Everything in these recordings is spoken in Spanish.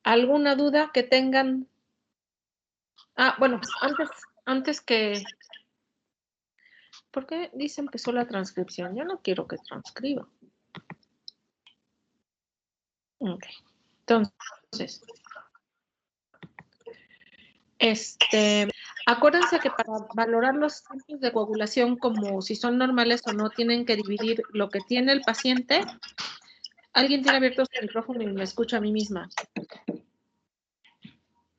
¿Alguna duda que tengan? Ah, bueno, antes que... ¿Por qué dice empezó la transcripción? Yo no quiero que transcriba. Ok. Entonces, acuérdense que para valorar los tiempos de coagulación como si son normales o no, tienen que dividir lo que tiene el paciente. ¿Alguien tiene abierto su micrófono y me escucha a mí misma?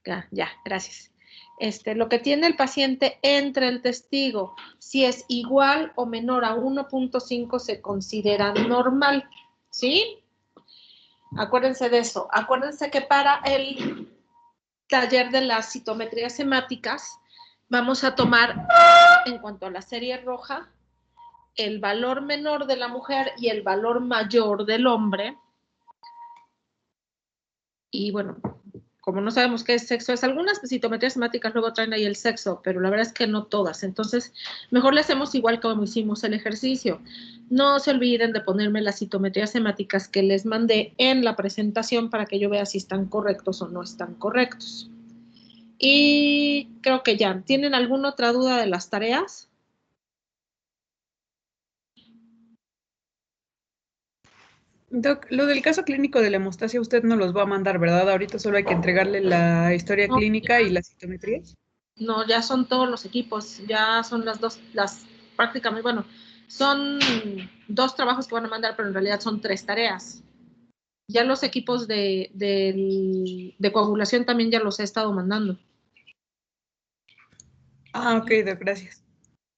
Ya, gracias. Lo que tiene el paciente entre el testigo, si es igual o menor a 1.5 se considera normal, ¿sí? Acuérdense de eso. Acuérdense que para el taller de las citometrías hemáticas vamos a tomar, en cuanto a la serie roja, el valor menor de la mujer y el valor mayor del hombre. Y bueno, como no sabemos qué sexo es, algunas citometrías hemáticas luego traen ahí el sexo, pero la verdad es que no todas. Entonces, mejor le hacemos igual como hicimos el ejercicio. No se olviden de ponerme las citometrías hemáticas que les mandé en la presentación para que yo vea si están correctos o no están correctos. Y creo que ya. ¿Tienen alguna otra duda de las tareas? Doc, lo del caso clínico de la hemostasia usted no los va a mandar, ¿verdad? Ahorita solo hay que entregarle la historia clínica y las citometrías. No, ya son todos los equipos, ya son prácticamente, bueno, son 2 trabajos que van a mandar, pero en realidad son 3 tareas. Ya los equipos de coagulación también ya los he estado mandando. Ah, ok, Doc, gracias.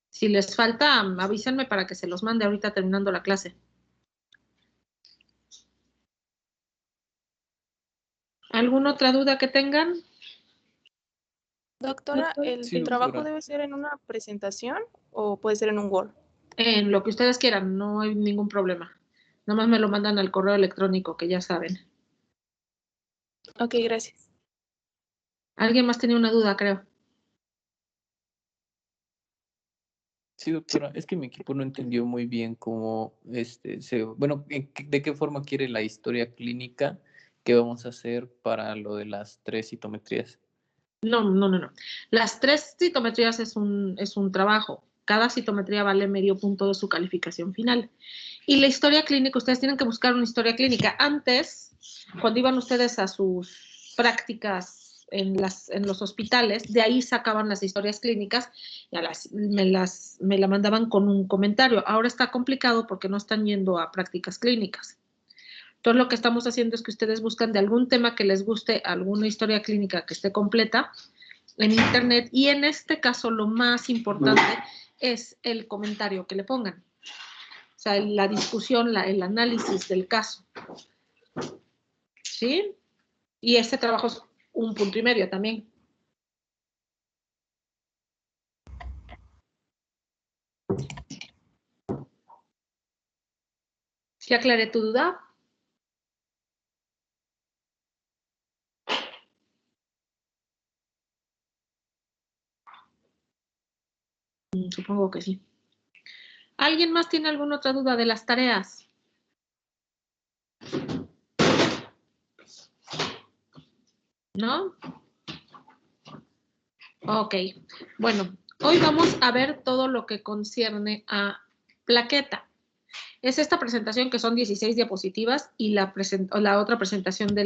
Si les falta, avísenme para que se los mande ahorita terminando la clase. ¿Alguna otra duda que tengan? Doctora, ¿el trabajo debe ser en una presentación o puede ser en un Word? En lo que ustedes quieran, no hay ningún problema. Nomás me lo mandan al correo electrónico, que ya saben. Ok, gracias. ¿Alguien más tenía una duda, creo? Sí, doctora, es que mi equipo no entendió muy bien cómo, bueno, de qué forma quiere la historia clínica que vamos a hacer para lo de las 3 citometrías. No. Las 3 citometrías es un trabajo. Cada citometría vale medio punto de su calificación final. Y la historia clínica, ustedes tienen que buscar una historia clínica. Antes, cuando iban ustedes a sus prácticas en los hospitales, de ahí sacaban las historias clínicas y me la mandaban con un comentario. Ahora está complicado porque no están yendo a prácticas clínicas. Entonces, lo que estamos haciendo es que ustedes buscan de algún tema que les guste, alguna historia clínica que esté completa en internet, y en este caso lo más importante es el comentario que le pongan. O sea, la discusión, el análisis del caso. ¿Sí? Y este trabajo es 1,5 puntos también. ¿Sí aclaré tu duda? Supongo que sí. ¿Alguien más tiene alguna otra duda de las tareas? ¿No? Ok. Bueno, hoy vamos a ver todo lo que concierne a plaqueta. Es esta presentación que son 16 diapositivas y la otra presentación de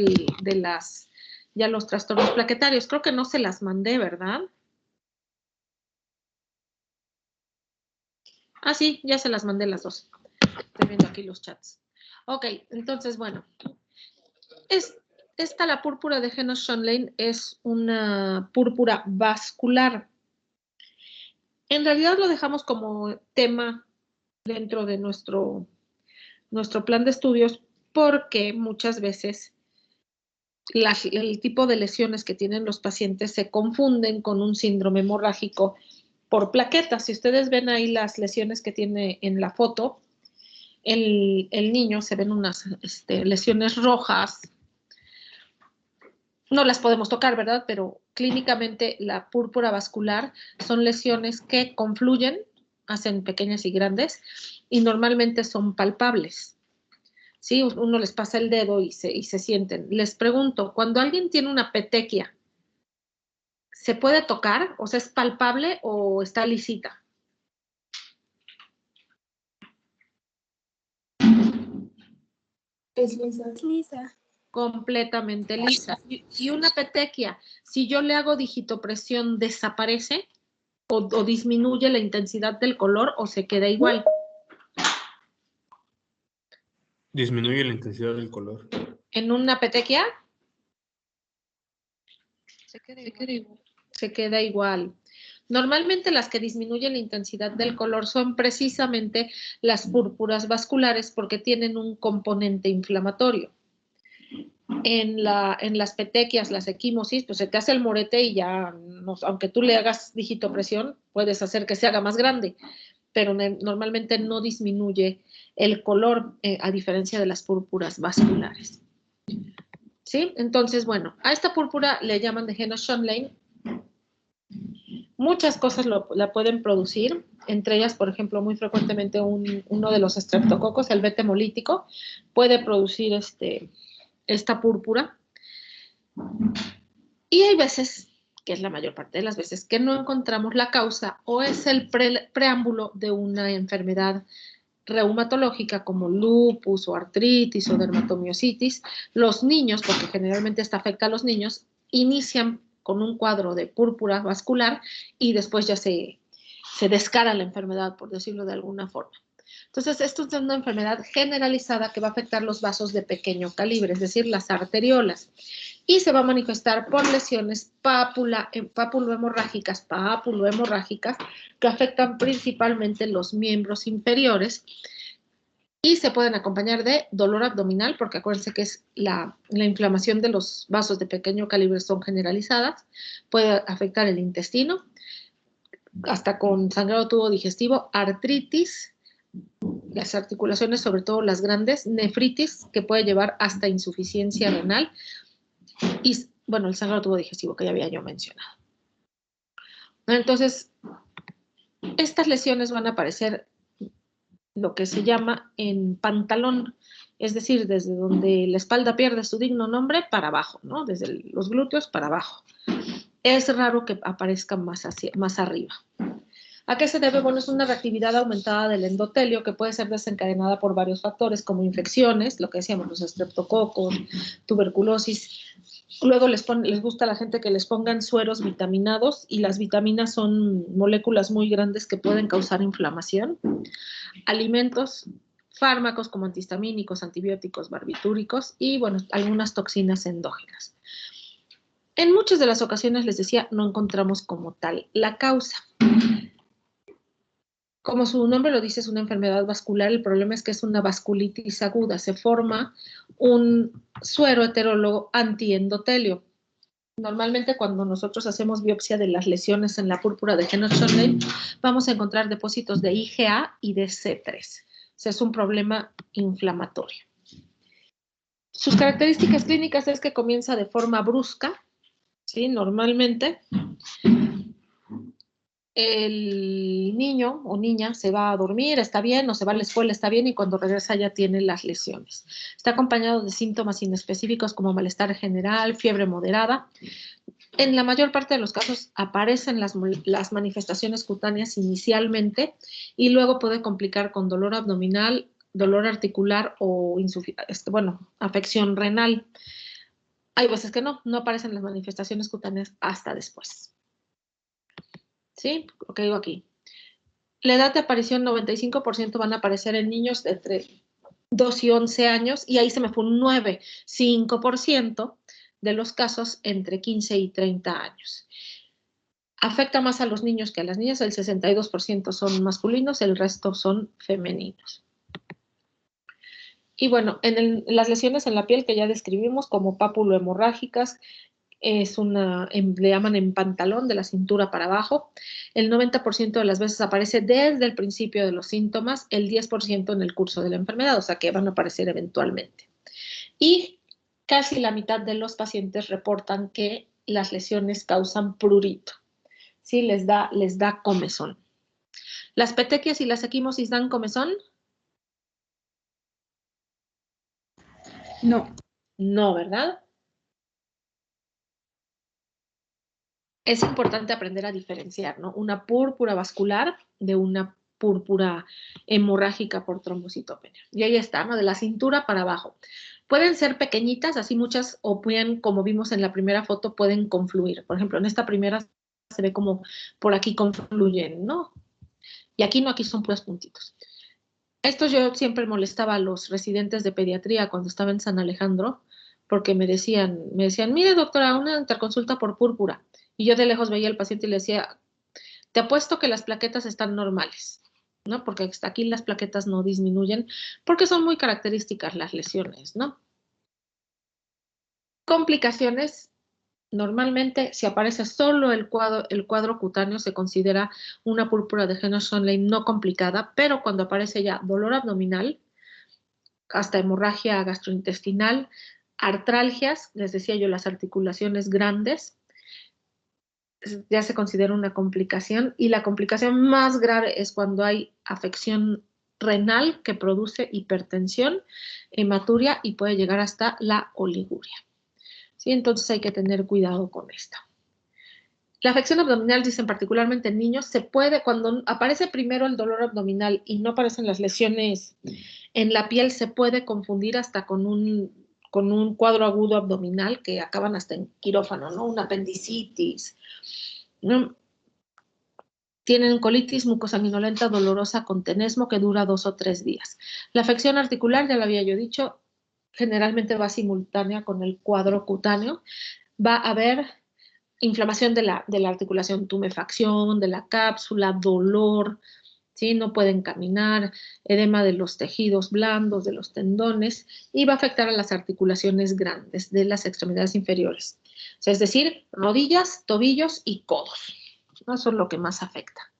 los trastornos plaquetarios. Creo que no se las mandé, ¿verdad? Ah, sí, ya se las mandé las 2. Estoy viendo aquí los chats. Ok, entonces, bueno. La púrpura de Henoch-Schönlein es una púrpura vascular. En realidad lo dejamos como tema dentro de nuestro plan de estudios porque muchas veces el tipo de lesiones que tienen los pacientes se confunden con un síndrome hemorrágico por plaquetas. Si ustedes ven ahí las lesiones que tiene en la foto, el niño se ven unas lesiones rojas. No las podemos tocar, ¿verdad? Pero clínicamente la púrpura vascular son lesiones que confluyen, hacen pequeñas y grandes, y normalmente son palpables. ¿sí? Uno les pasa el dedo y se sienten. Les pregunto, cuando alguien tiene una petequia, ¿se puede tocar? O sea, ¿es palpable o está lisita? Es lisa. Es lisa. Completamente lisa. Y una petequia, si yo le hago digitopresión, ¿desaparece? ¿O disminuye la intensidad del color o se queda igual? Disminuye la intensidad del color. ¿En una petequia? Se queda igual. Se queda igual. Normalmente las que disminuyen la intensidad del color son precisamente las púrpuras vasculares porque tienen un componente inflamatorio. En las petequias, las equimosis, pues se te hace el morete y ya, aunque tú le hagas digitopresión, puedes hacer que se haga más grande, pero normalmente no disminuye el color, a diferencia de las púrpuras vasculares. ¿Sí? Entonces, bueno, a esta púrpura le llaman de Henoch-Schönlein. Muchas cosas la pueden producir, entre ellas, por ejemplo, muy frecuentemente uno de los estreptococos, el beta hemolítico, puede producir esta púrpura. Y hay veces, que es la mayor parte de las veces, que no encontramos la causa o es el preámbulo de una enfermedad reumatológica como lupus o artritis o dermatomiositis. Los niños, porque generalmente esta afecta a los niños, inician con un cuadro de púrpura vascular y después ya se descara la enfermedad, por decirlo de alguna forma. Entonces, esto es una enfermedad generalizada que va a afectar los vasos de pequeño calibre, es decir, las arteriolas, y se va a manifestar por lesiones papulohemorrágicas que afectan principalmente los miembros inferiores y se pueden acompañar de dolor abdominal, porque acuérdense que es la inflamación de los vasos de pequeño calibre son generalizadas, puede afectar el intestino, hasta con sangrado tubo digestivo, artritis, las articulaciones, sobre todo las grandes, nefritis, que puede llevar hasta insuficiencia renal, y, bueno, el sangrado tubo digestivo que ya había yo mencionado. Entonces, estas lesiones van a aparecer lo que se llama en pantalón, es decir, desde donde la espalda pierde su digno nombre para abajo, ¿no? Desde los glúteos para abajo. Es raro que aparezcan más arriba. ¿A qué se debe? Bueno, es una reactividad aumentada del endotelio que puede ser desencadenada por varios factores como infecciones, lo que decíamos, los estreptococos, tuberculosis. Luego les gusta a la gente que les pongan sueros vitaminados y las vitaminas son moléculas muy grandes que pueden causar inflamación. Alimentos, fármacos como antihistamínicos, antibióticos, barbitúricos y, bueno, algunas toxinas endógenas. En muchas de las ocasiones, les decía, no encontramos como tal la causa. Como su nombre lo dice, es una enfermedad vascular. El problema es que es una vasculitis aguda. Se forma un suero heterólogo antiendotelio. Normalmente cuando nosotros hacemos biopsia de las lesiones en la púrpura de Henoch-Schönlein, vamos a encontrar depósitos de IgA y de C3. O sea, es un problema inflamatorio. Sus características clínicas es que comienza de forma brusca, ¿sí? Normalmente el niño o niña se va a dormir, está bien, o se va a la escuela, está bien, y cuando regresa ya tiene las lesiones. Está acompañado de síntomas inespecíficos como malestar general, fiebre moderada. En la mayor parte de los casos aparecen las manifestaciones cutáneas inicialmente y luego puede complicar con dolor abdominal, dolor articular o afección renal. Hay veces que no aparecen las manifestaciones cutáneas hasta después. ¿Sí? Lo que digo aquí. La edad de aparición, 95% van a aparecer en niños de entre 2 y 11 años, y ahí se me fue un 5% de los casos entre 15 y 30 años. Afecta más a los niños que a las niñas, el 62% son masculinos, el resto son femeninos. Y bueno, las lesiones en la piel que ya describimos como papulohemorrágicas, le llaman en pantalón de la cintura para abajo. El 90% de las veces aparece desde el principio de los síntomas, el 10% en el curso de la enfermedad, o sea que van a aparecer eventualmente. Y casi la mitad de los pacientes reportan que las lesiones causan prurito, ¿sí? Les da comezón. ¿Las petequias y las equimosis dan comezón? No. No, ¿verdad? Es importante aprender a diferenciar, ¿no? Una púrpura vascular de una púrpura hemorrágica por trombocitopenia. Y ahí está, ¿no? De la cintura para abajo. Pueden ser pequeñitas, así muchas, o pueden, como vimos en la primera foto, pueden confluir. Por ejemplo, en esta primera se ve como por aquí confluyen, ¿no? Y aquí no, aquí son puros puntitos. Esto yo siempre molestaba a los residentes de pediatría cuando estaba en San Alejandro, porque me decían, mire doctora, una interconsulta por púrpura. Y yo de lejos veía al paciente y le decía, te apuesto que las plaquetas están normales, ¿no? Porque aquí las plaquetas no disminuyen, porque son muy características las lesiones, ¿no? Complicaciones, normalmente si aparece solo el cuadro cutáneo se considera una púrpura de Henoch-Schönlein no complicada, pero cuando aparece ya dolor abdominal, hasta hemorragia gastrointestinal, artralgias, les decía yo, las articulaciones grandes, ya se considera una complicación, y la complicación más grave es cuando hay afección renal que produce hipertensión, hematuria y puede llegar hasta la oliguria. ¿Sí? Entonces hay que tener cuidado con esto. La afección abdominal, dicen particularmente en niños, se puede, cuando aparece primero el dolor abdominal y no aparecen las lesiones en la piel, se puede confundir hasta con un cuadro agudo abdominal que acaban hasta en quirófano, ¿no? Una apendicitis, ¿no? Tienen colitis mucosanguinolenta dolorosa con tenesmo que dura 2 o 3 días. La afección articular, ya lo había yo dicho, generalmente va simultánea con el cuadro cutáneo. Va a haber inflamación de la articulación, tumefacción de la cápsula, dolor, ¿sí? No pueden caminar, edema de los tejidos blandos, de los tendones, y va a afectar a las articulaciones grandes de las extremidades inferiores. O sea, es decir, rodillas, tobillos y codos. Eso es lo que más afecta.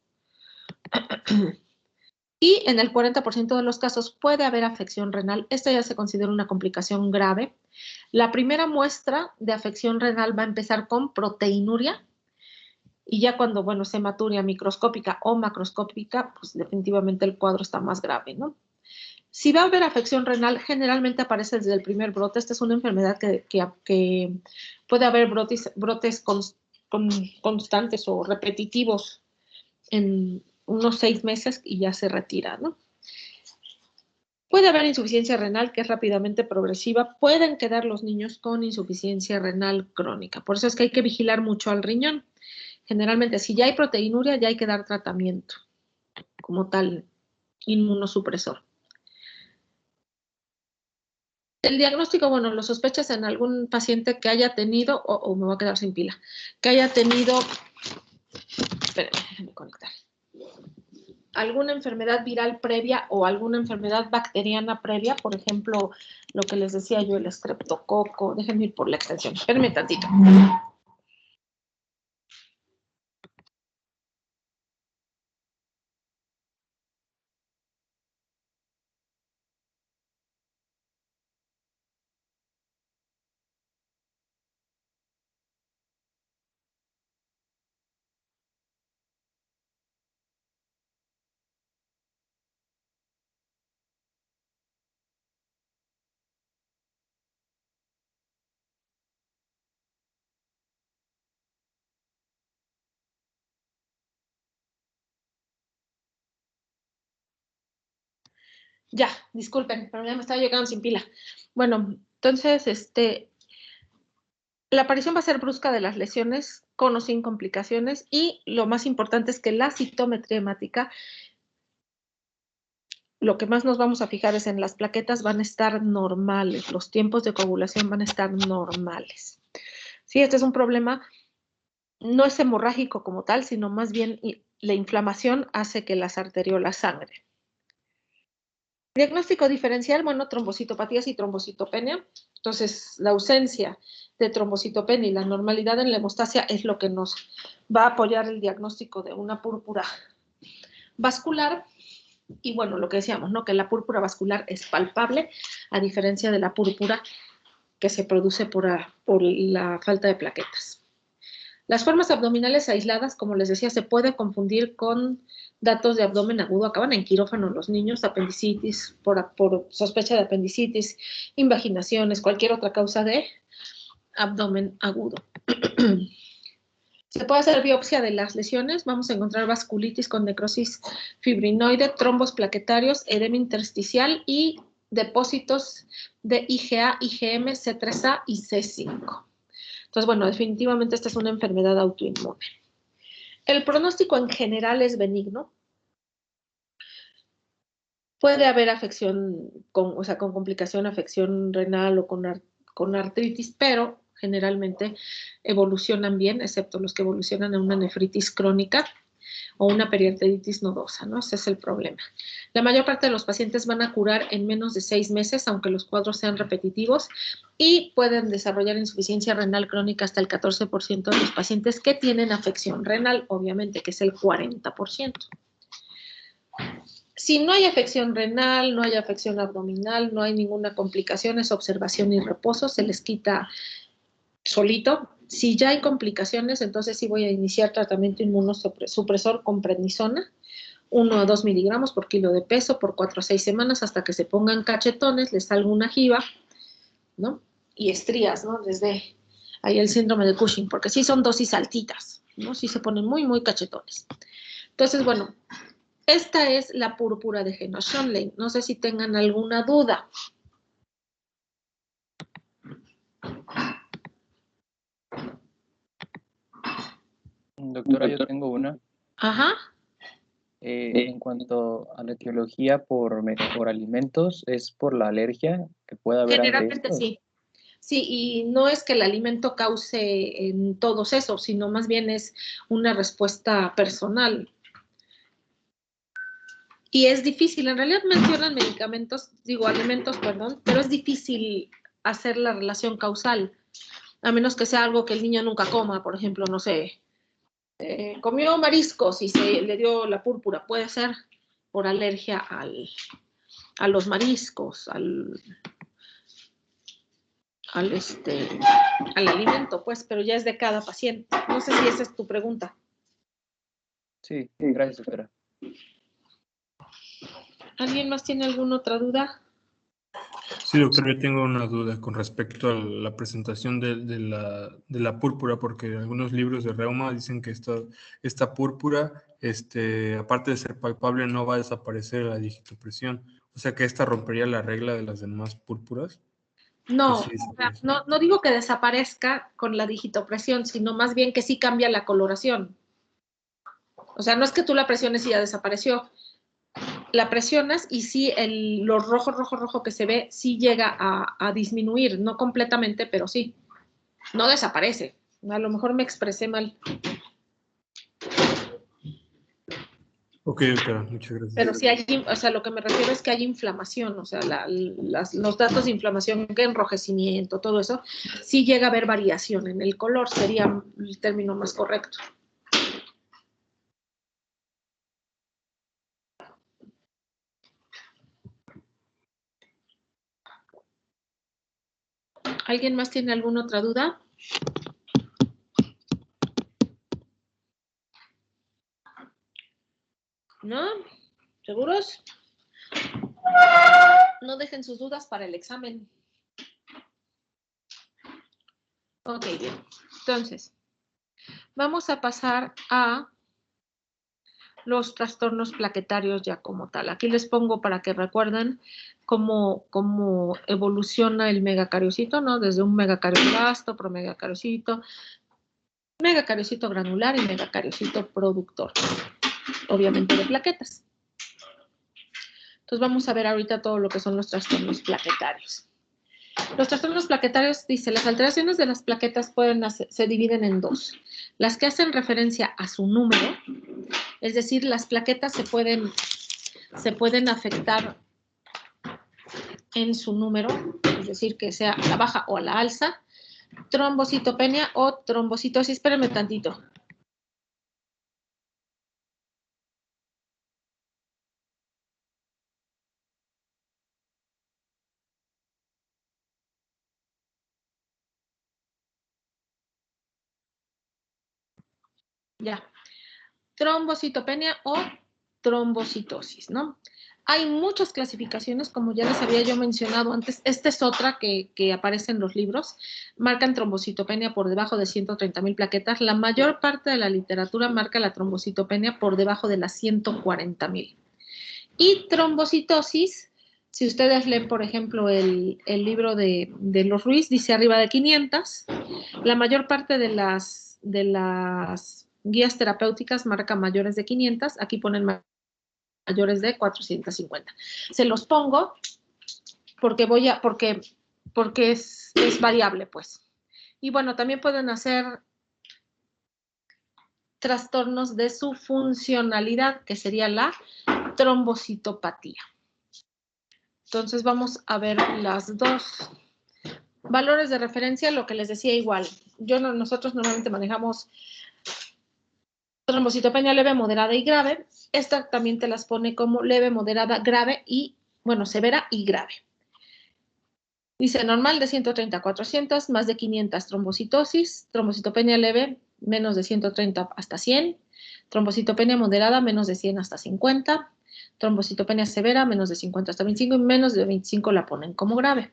Y en el 40% de los casos puede haber afección renal. Esta ya se considera una complicación grave. La primera muestra de afección renal va a empezar con proteinuria, y ya cuando, bueno, es hematuria microscópica o macroscópica, pues definitivamente el cuadro está más grave, ¿no? Si va a haber afección renal, generalmente aparece desde el primer brote. Esta es una enfermedad que puede haber brotes constantes o repetitivos en unos 6 meses y ya se retira, ¿no? Puede haber insuficiencia renal que es rápidamente progresiva. Pueden quedar los niños con insuficiencia renal crónica. Por eso es que hay que vigilar mucho al riñón. Generalmente, si ya hay proteinuria, ya hay que dar tratamiento como tal, inmunosupresor. El diagnóstico, bueno, lo sospechas en algún paciente que haya tenido, o me voy a quedar sin pila, que haya tenido, espérenme, déjenme conectar, alguna enfermedad viral previa o alguna enfermedad bacteriana previa, por ejemplo, lo que les decía yo, el estreptococo. Déjenme ir por la extensión, espérenme tantito. Ya, disculpen, pero ya me estaba llegando sin pila. Bueno, entonces, la aparición va a ser brusca de las lesiones con o sin complicaciones, y lo más importante es que la citometría hemática, lo que más nos vamos a fijar es en las plaquetas, van a estar normales, los tiempos de coagulación van a estar normales. Sí, este es un problema, no es hemorrágico como tal, sino más bien la inflamación hace que las arteriolas sangren. Diagnóstico diferencial, bueno, trombocitopatías y trombocitopenia. Entonces, la ausencia de trombocitopenia y la normalidad en la hemostasia es lo que nos va a apoyar el diagnóstico de una púrpura vascular. Y bueno, lo que decíamos, ¿no? Que la púrpura vascular es palpable, a diferencia de la púrpura que se produce por la falta de plaquetas. Las formas abdominales aisladas, como les decía, se puede confundir con datos de abdomen agudo, acaban en quirófano los niños, apendicitis, por sospecha de apendicitis, invaginaciones, cualquier otra causa de abdomen agudo. Se puede hacer biopsia de las lesiones, vamos a encontrar vasculitis con necrosis fibrinoide, trombos plaquetarios, edema intersticial y depósitos de IgA, IgM, C3A y C5. Entonces, bueno, definitivamente esta es una enfermedad autoinmune. El pronóstico en general es benigno. Puede haber afección, con complicación, afección renal o con artritis, pero generalmente evolucionan bien, excepto los que evolucionan a una nefritis crónica o una periarteritis nodosa, ¿no? Ese es el problema. La mayor parte de los pacientes van a curar en menos de 6 meses, aunque los cuadros sean repetitivos, y pueden desarrollar insuficiencia renal crónica hasta el 14% de los pacientes que tienen afección renal, obviamente, que es el 40%. Si no hay afección renal, no hay afección abdominal, no hay ninguna complicación, es observación y reposo, se les quita solito. Si ya hay complicaciones, entonces sí voy a iniciar tratamiento inmunosupresor con prednisona, 1 a 2 miligramos por kilo de peso por 4 a 6 semanas hasta que se pongan cachetones, les salga una jiba, ¿no? Y estrías, ¿no? Desde ahí el síndrome de Cushing, porque sí son dosis altitas, ¿no? Sí se ponen muy, muy cachetones. Entonces, bueno, esta es la púrpura de Heno-Schönlein. No sé si tengan alguna duda. Doctora, yo tengo una. Ajá. En cuanto a la etiología por alimentos, ¿es por la alergia que pueda haber ante Generalmente esto? sí. Sí, y no es que el alimento cause en todos esos, sino más bien es una respuesta personal. Y es difícil, en realidad mencionan alimentos, perdón, pero es difícil hacer la relación causal, a menos que sea algo que el niño nunca coma, por ejemplo, no sé, comió mariscos y se le dio la púrpura, puede ser por alergia a los mariscos, al alimento, pues, pero ya es de cada paciente. No sé si esa es tu pregunta. Sí, gracias, doctora. ¿Alguien más tiene alguna otra duda? Sí, doctor, yo tengo una duda con respecto a la presentación de la púrpura, porque en algunos libros de reuma dicen que esta púrpura, aparte de ser palpable, no va a desaparecer la digitopresión. O sea que esta rompería la regla de las demás púrpuras. No, Que sí, o sea, no digo que desaparezca con la digitopresión, sino más bien que sí cambia la coloración. O sea, no es que tú la presiones y ya desapareció. La presionas y sí, lo rojo que se ve sí llega a disminuir, no completamente, pero sí. No desaparece. A lo mejor me expresé mal. Ok, doctora, muchas gracias. Pero sí hay, o sea, lo que me refiero es que hay inflamación, o sea, los datos de inflamación, que enrojecimiento, todo eso, sí llega a haber variación en el color, sería el término más correcto. ¿Alguien más tiene alguna otra duda? ¿No? ¿Seguros? No dejen sus dudas para el examen. Ok, bien. Entonces, vamos a pasar a los trastornos plaquetarios ya como tal. Aquí les pongo para que recuerden cómo evoluciona el megacariocito, ¿no? Desde un megacarioblasto, promegacariocito, megacariocito granular y megacariocito productor, obviamente de plaquetas. Entonces vamos a ver ahorita todo lo que son los trastornos plaquetarios. Los trastornos plaquetarios, dice, las alteraciones de las plaquetas se dividen en dos. Las que hacen referencia a su número, es decir, las plaquetas se pueden afectar en su número, es decir, que sea a la baja o a la alza, trombocitopenia o trombocitosis. Espérenme tantito. Ya. Trombocitopenia o trombocitosis, ¿no? Hay muchas clasificaciones, como ya les había yo mencionado antes. Esta es otra que aparece en los libros. Marcan trombocitopenia por debajo de 130,000 plaquetas. La mayor parte de la literatura marca la trombocitopenia por debajo de las 140,000. Y trombocitosis, si ustedes leen, por ejemplo, el libro de los Ruiz, dice arriba de 500. La mayor parte de las guías terapéuticas marca mayores de 500. Aquí ponen mayores de 450. Se los pongo porque es variable, pues. Y bueno, también pueden hacer trastornos de su funcionalidad, que sería la trombocitopatía. Entonces vamos a ver las dos. Valores de referencia, lo que les decía igual. Nosotros normalmente manejamos trombocitopenia leve, moderada y grave. Esta también te las pone como leve, moderada, grave y, bueno, severa y grave. Dice normal de 130 a 400, más de 500 trombocitosis, trombocitopenia leve, menos de 130 hasta 100, trombocitopenia moderada, menos de 100 hasta 50, trombocitopenia severa, menos de 50 hasta 25 y menos de 25 la ponen como grave.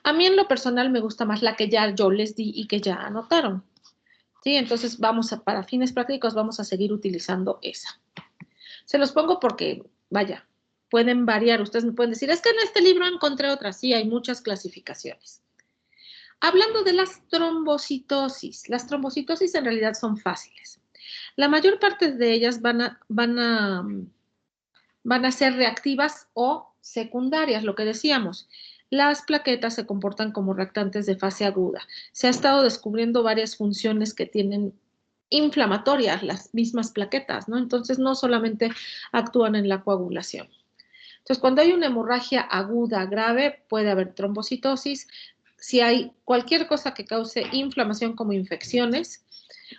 A mí en lo personal me gusta más la que ya yo les di y que ya anotaron. ¿Sí? Entonces para fines prácticos vamos a seguir utilizando esa. Se los pongo porque, vaya, pueden variar. Ustedes me pueden decir, es que en este libro encontré otras. Sí, hay muchas clasificaciones. Hablando de las trombocitosis en realidad son fáciles. La mayor parte de ellas van a ser reactivas o secundarias, lo que decíamos. Las plaquetas se comportan como reactantes de fase aguda. Se ha estado descubriendo varias funciones que tienen inflamatorias las mismas plaquetas, ¿no? Entonces, no solamente actúan en la coagulación. Entonces, cuando hay una hemorragia aguda grave, puede haber trombocitosis. Si hay cualquier cosa que cause inflamación como infecciones,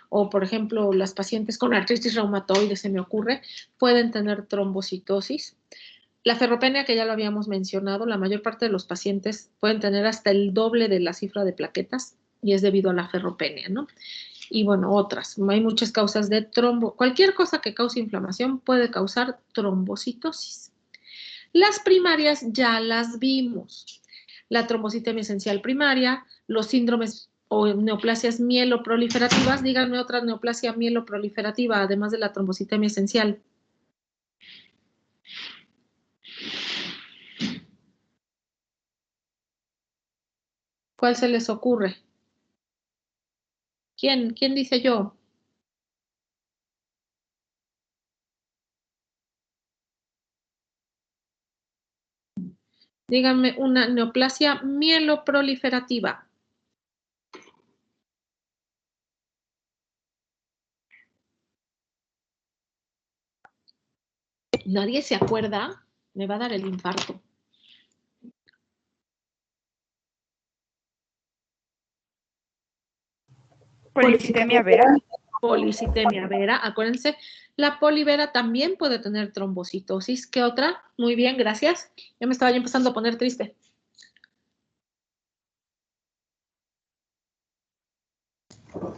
o por ejemplo, las pacientes con artritis reumatoide, se me ocurre, pueden tener trombocitosis. La ferropenia, que ya lo habíamos mencionado, la mayor parte de los pacientes pueden tener hasta el doble de la cifra de plaquetas y es debido a la ferropenia, ¿no? Y bueno, otras. Hay muchas causas de cualquier cosa que cause inflamación puede causar trombocitosis. Las primarias ya las vimos. La trombocitemia esencial primaria, los síndromes o neoplasias mieloproliferativas. Díganme otra neoplasia mieloproliferativa, además de la trombocitemia esencial. ¿Cuál se les ocurre? ¿Quién dice yo? Díganme una neoplasia mieloproliferativa. ¿Nadie se acuerda? Me va a dar el infarto. Policitemia vera. Policitemia vera, acuérdense, la polivera también puede tener trombocitosis. ¿Qué otra? Muy bien, gracias. Ya me estaba yo empezando a poner triste.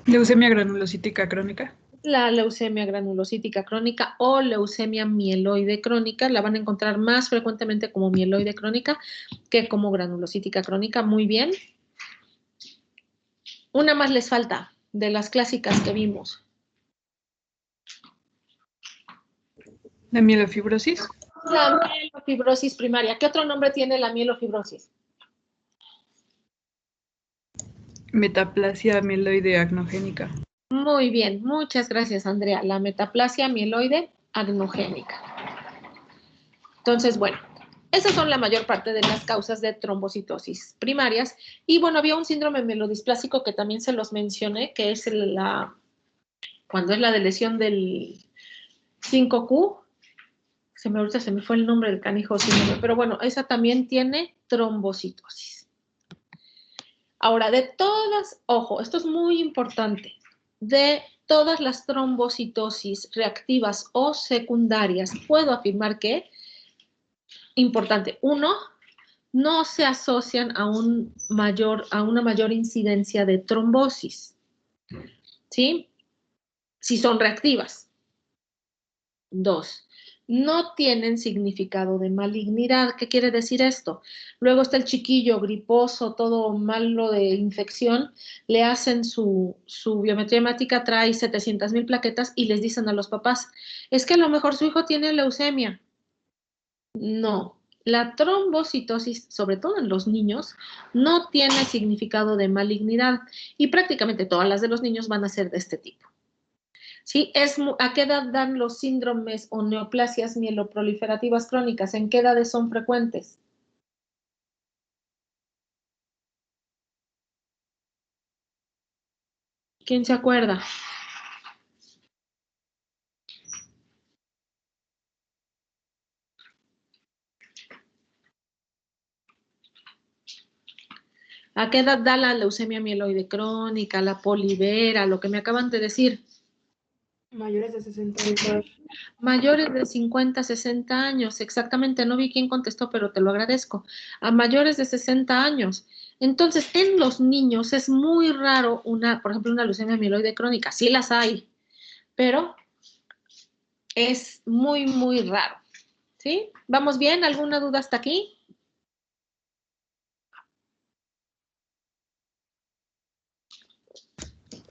Leucemia granulocítica crónica. La leucemia granulocítica crónica o leucemia mieloide crónica la van a encontrar más frecuentemente como mieloide crónica que como granulocítica crónica. Muy bien. Una más les falta de las clásicas que vimos. ¿La mielofibrosis? La mielofibrosis primaria. ¿Qué otro nombre tiene la mielofibrosis? Metaplasia mieloide agnogénica. Muy bien, muchas gracias, Andrea. La metaplasia mieloide agnogénica. Entonces, bueno, esas son la mayor parte de las causas de trombocitosis primarias. Y bueno, había un síndrome mielodisplásico que también se los mencioné, que es cuando es la de lesión del 5Q. Ahorita se me fue el nombre del canijo síndrome, pero bueno, esa también tiene trombocitosis. Ahora, de todas, ojo, esto es muy importante, de todas las trombocitosis reactivas o secundarias, puedo afirmar que, importante, uno, no se asocian a una mayor incidencia de trombosis, ¿sí? Si son reactivas. Dos, no tienen significado de malignidad. ¿Qué quiere decir esto? Luego está el chiquillo griposo, todo malo de infección, le hacen su biometría hemática, trae 700,000 plaquetas y les dicen a los papás, es que a lo mejor su hijo tiene leucemia. No, la trombocitosis, sobre todo en los niños, no tiene significado de malignidad y prácticamente todas las de los niños van a ser de este tipo. ¿Sí? ¿A qué edad dan los síndromes o neoplasias mieloproliferativas crónicas? ¿En qué edades son frecuentes? ¿Quién se acuerda? ¿A qué edad da la leucemia mieloide crónica, la polivera, lo que me acaban de decir? Mayores de 60 años. Mayores de 50, 60 años, exactamente, no vi quién contestó, pero te lo agradezco. A mayores de 60 años. Entonces, en los niños es muy raro por ejemplo, una leucemia mieloide crónica. Sí las hay, pero es muy, muy raro. ¿Sí? ¿Vamos bien? ¿Alguna duda hasta aquí?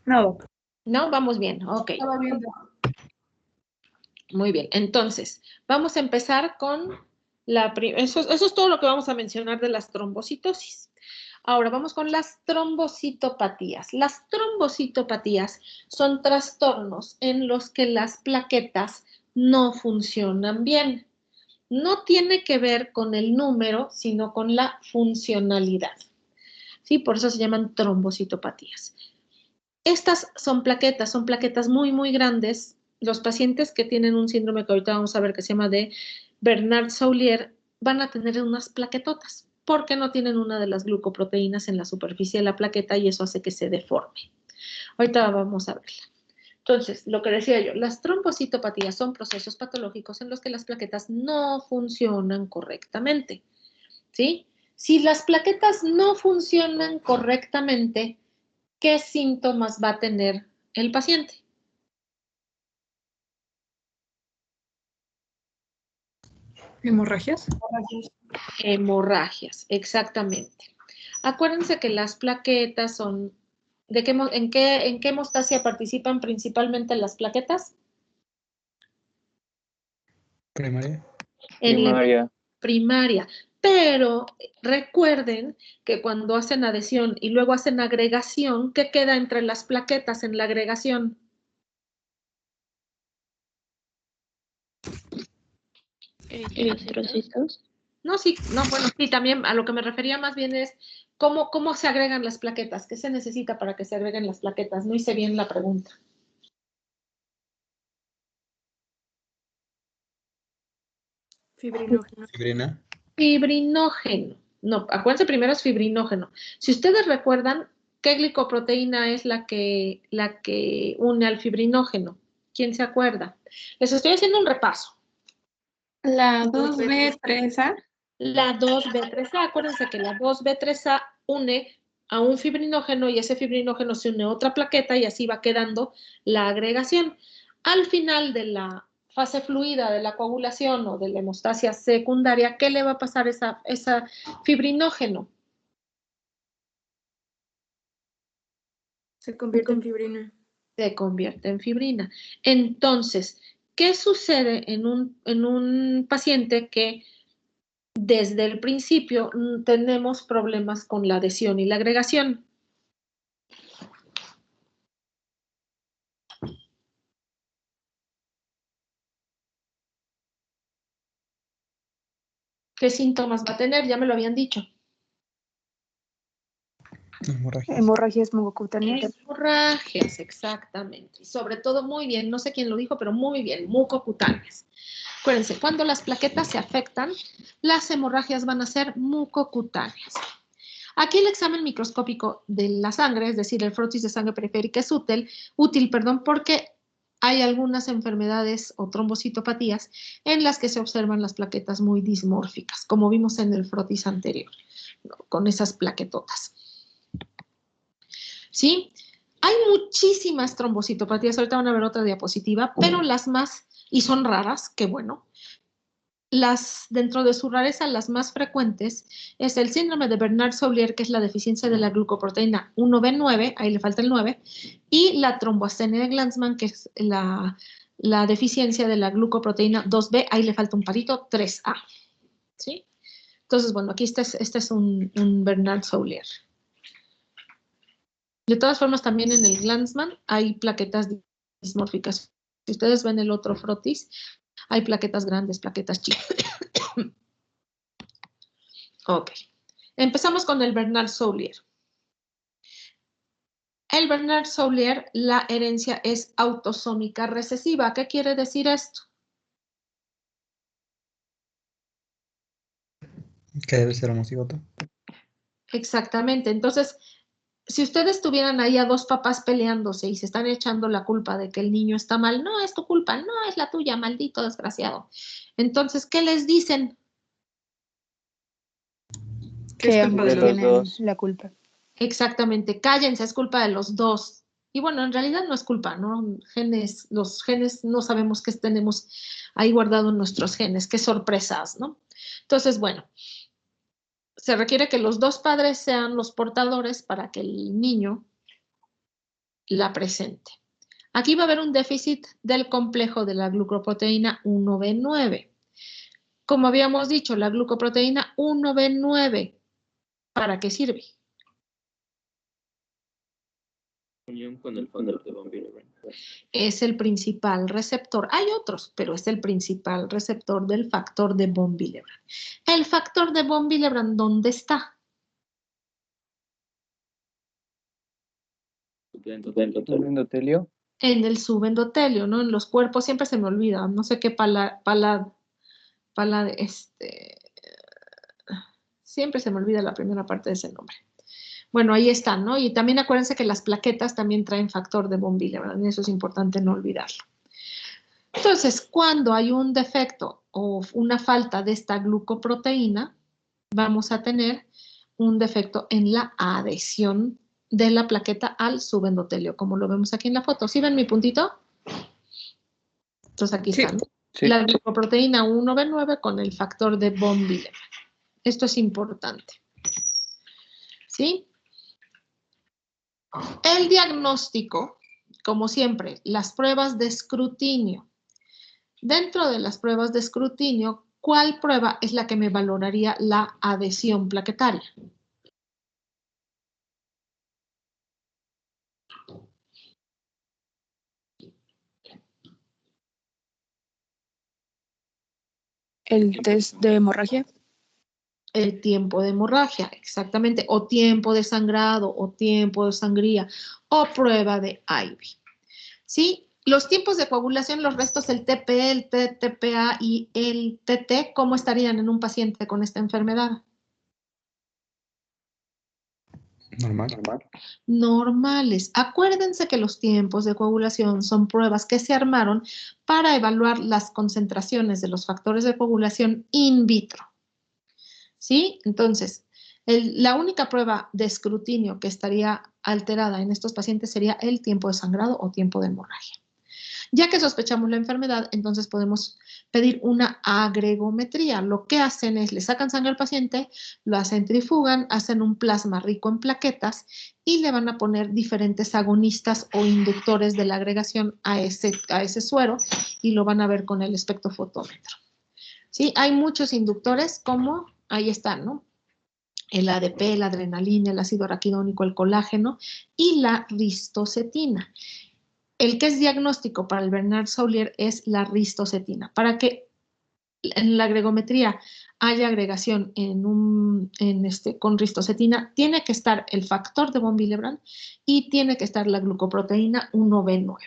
No. No, vamos bien, ok. Estaba viendo. Muy bien, entonces, vamos a empezar con eso es todo lo que vamos a mencionar de las trombocitosis. Ahora vamos con las trombocitopatías. Las trombocitopatías son trastornos en los que las plaquetas no funcionan bien. No tiene que ver con el número, sino con la funcionalidad. ¿Sí? Por eso se llaman trombocitopatías. Estas son plaquetas muy, muy grandes. Los pacientes que tienen un síndrome que ahorita vamos a ver que se llama de Bernard-Soulier van a tener unas plaquetotas porque no tienen una de las glucoproteínas en la superficie de la plaqueta y eso hace que se deforme. Ahorita vamos a verla. Entonces, lo que decía yo, las trombocitopatías son procesos patológicos en los que las plaquetas no funcionan correctamente. ¿Sí? Si las plaquetas no funcionan correctamente, ¿qué síntomas va a tener el paciente? ¿Hemorragias? Hemorragias, exactamente. Acuérdense que las plaquetas son, ¿en qué hemostasia participan principalmente las plaquetas? Primaria. En la Primaria. primaria. Pero recuerden que cuando hacen adhesión y luego hacen agregación, ¿qué queda entre las plaquetas en la agregación? Eritrocitos. No, sí, no, bueno, sí, también a lo que me refería más bien es cómo se agregan las plaquetas, qué se necesita para que se agreguen las plaquetas. No hice bien la pregunta. Fibrinógeno. Fibrina. Fibrinógeno. No, acuérdense primero es fibrinógeno. Si ustedes recuerdan, ¿qué glicoproteína es la que une al fibrinógeno? ¿Quién se acuerda? Les estoy haciendo un repaso. La 2B3A. La 2B3A, acuérdense que la 2B3A une a un fibrinógeno y ese fibrinógeno se une a otra plaqueta y así va quedando la agregación. Al final de la fase fluida de la coagulación o de la hemostasia secundaria, ¿qué le va a pasar a esa fibrinógeno? Se convierte en fibrina. Se convierte en fibrina. Entonces, ¿qué sucede en un paciente que desde el principio tenemos problemas con la adhesión y la agregación? ¿Qué síntomas va a tener? Ya me lo habían dicho. Hemorragias mucocutáneas. Hemorragias, exactamente. Y sobre todo, muy bien, no sé quién lo dijo, pero muy bien, mucocutáneas. Acuérdense, cuando las plaquetas se afectan, las hemorragias van a ser mucocutáneas. Aquí el examen microscópico de la sangre, es decir, el frotis de sangre periférica es útil, porque hay algunas enfermedades o trombocitopatías en las que se observan las plaquetas muy dismórficas, como vimos en el frotis anterior, ¿no? Con esas plaquetotas. ¿Sí? Hay muchísimas trombocitopatías, ahorita van a ver otra diapositiva, pero las más, y son raras, qué bueno, Dentro de su rareza, las más frecuentes es el síndrome de Bernard-Soulier, que es la deficiencia de la glucoproteína 1B9, ahí le falta el 9, y la tromboastenia de Glanzmann, que es la deficiencia de la glucoproteína 2B, ahí le falta un palito, 3A. ¿Sí? Entonces, bueno, aquí este es un Bernard-Soulier. De todas formas, también en el Glanzmann hay plaquetas dismórficas. Si ustedes ven el otro frotis, hay plaquetas grandes, plaquetas chicas. Ok. Empezamos con el Bernard-Soulier. El Bernard-Soulier, la herencia es autosómica recesiva. ¿Qué quiere decir esto? Que debe ser homocigoto. Exactamente. Entonces, si ustedes tuvieran ahí a dos papás peleándose y se están echando la culpa de que el niño está mal, no es tu culpa, no es la tuya, maldito desgraciado. Entonces, ¿qué les dicen? Que es culpa ambos de los tienen dos. la culpa. Exactamente, cállense, es culpa de los dos. Y bueno, en realidad no es culpa, ¿no? Los genes no sabemos qué tenemos ahí guardado en nuestros genes, qué sorpresas, ¿no? Entonces, bueno, se requiere que los dos padres sean los portadores para que el niño la presente. Aquí va a haber un déficit del complejo de la glucoproteína 1B9. Como habíamos dicho, la glucoproteína 1B9, ¿para qué sirve? Unión con el factor de von Willebrand. Es el principal receptor. Hay otros, pero es el principal receptor del factor de von Willebrand. ¿El factor de von Willebrand dónde está? Endotelio. En el subendotelio, ¿no? En los cuerpos siempre se me olvida, no sé qué siempre se me olvida la primera parte de ese nombre. Bueno, ahí están, ¿no? Y también acuérdense que las plaquetas también traen factor de von Willebrand, y eso es importante no olvidarlo. Entonces, cuando hay un defecto o una falta de esta glucoproteína, vamos a tener un defecto en la adhesión de la plaqueta al subendotelio, como lo vemos aquí en la foto. ¿Sí ven mi puntito? Entonces aquí Sí. están. Sí. La glucoproteína 1B9 con el factor de von Willebrand. Esto es importante. ¿Sí? El diagnóstico, como siempre, las pruebas de escrutinio. Dentro de las pruebas de escrutinio, ¿cuál prueba es la que me valoraría la adhesión plaquetaria? El test de hemorragia. El tiempo de hemorragia, exactamente, o tiempo de sangrado, o tiempo de sangría, o prueba de IVI. ¿Sí? Los tiempos de coagulación, los restos, el TP, el TPA y el TT, ¿cómo estarían en un paciente con esta enfermedad? Normal. Normales. Acuérdense que los tiempos de coagulación son pruebas que se armaron para evaluar las concentraciones de los factores de coagulación in vitro. ¿Sí? Entonces, la única prueba de escrutinio que estaría alterada en estos pacientes sería el tiempo de sangrado o tiempo de hemorragia. Ya que sospechamos la enfermedad, entonces podemos pedir una agregometría. Lo que hacen es, le sacan sangre al paciente, lo centrifugan, hacen un plasma rico en plaquetas y le van a poner diferentes agonistas o inductores de la agregación a ese suero y lo van a ver con el espectrofotómetro. ¿Sí? Hay muchos inductores como, ahí están, ¿no? El ADP, la adrenalina, el ácido araquidónico, el colágeno y la ristocetina. El que es diagnóstico para el Bernard-Soulier es la ristocetina. Para que en la agregometría haya agregación con ristocetina, tiene que estar el factor de von Willebrand y tiene que estar la glucoproteína 1B9.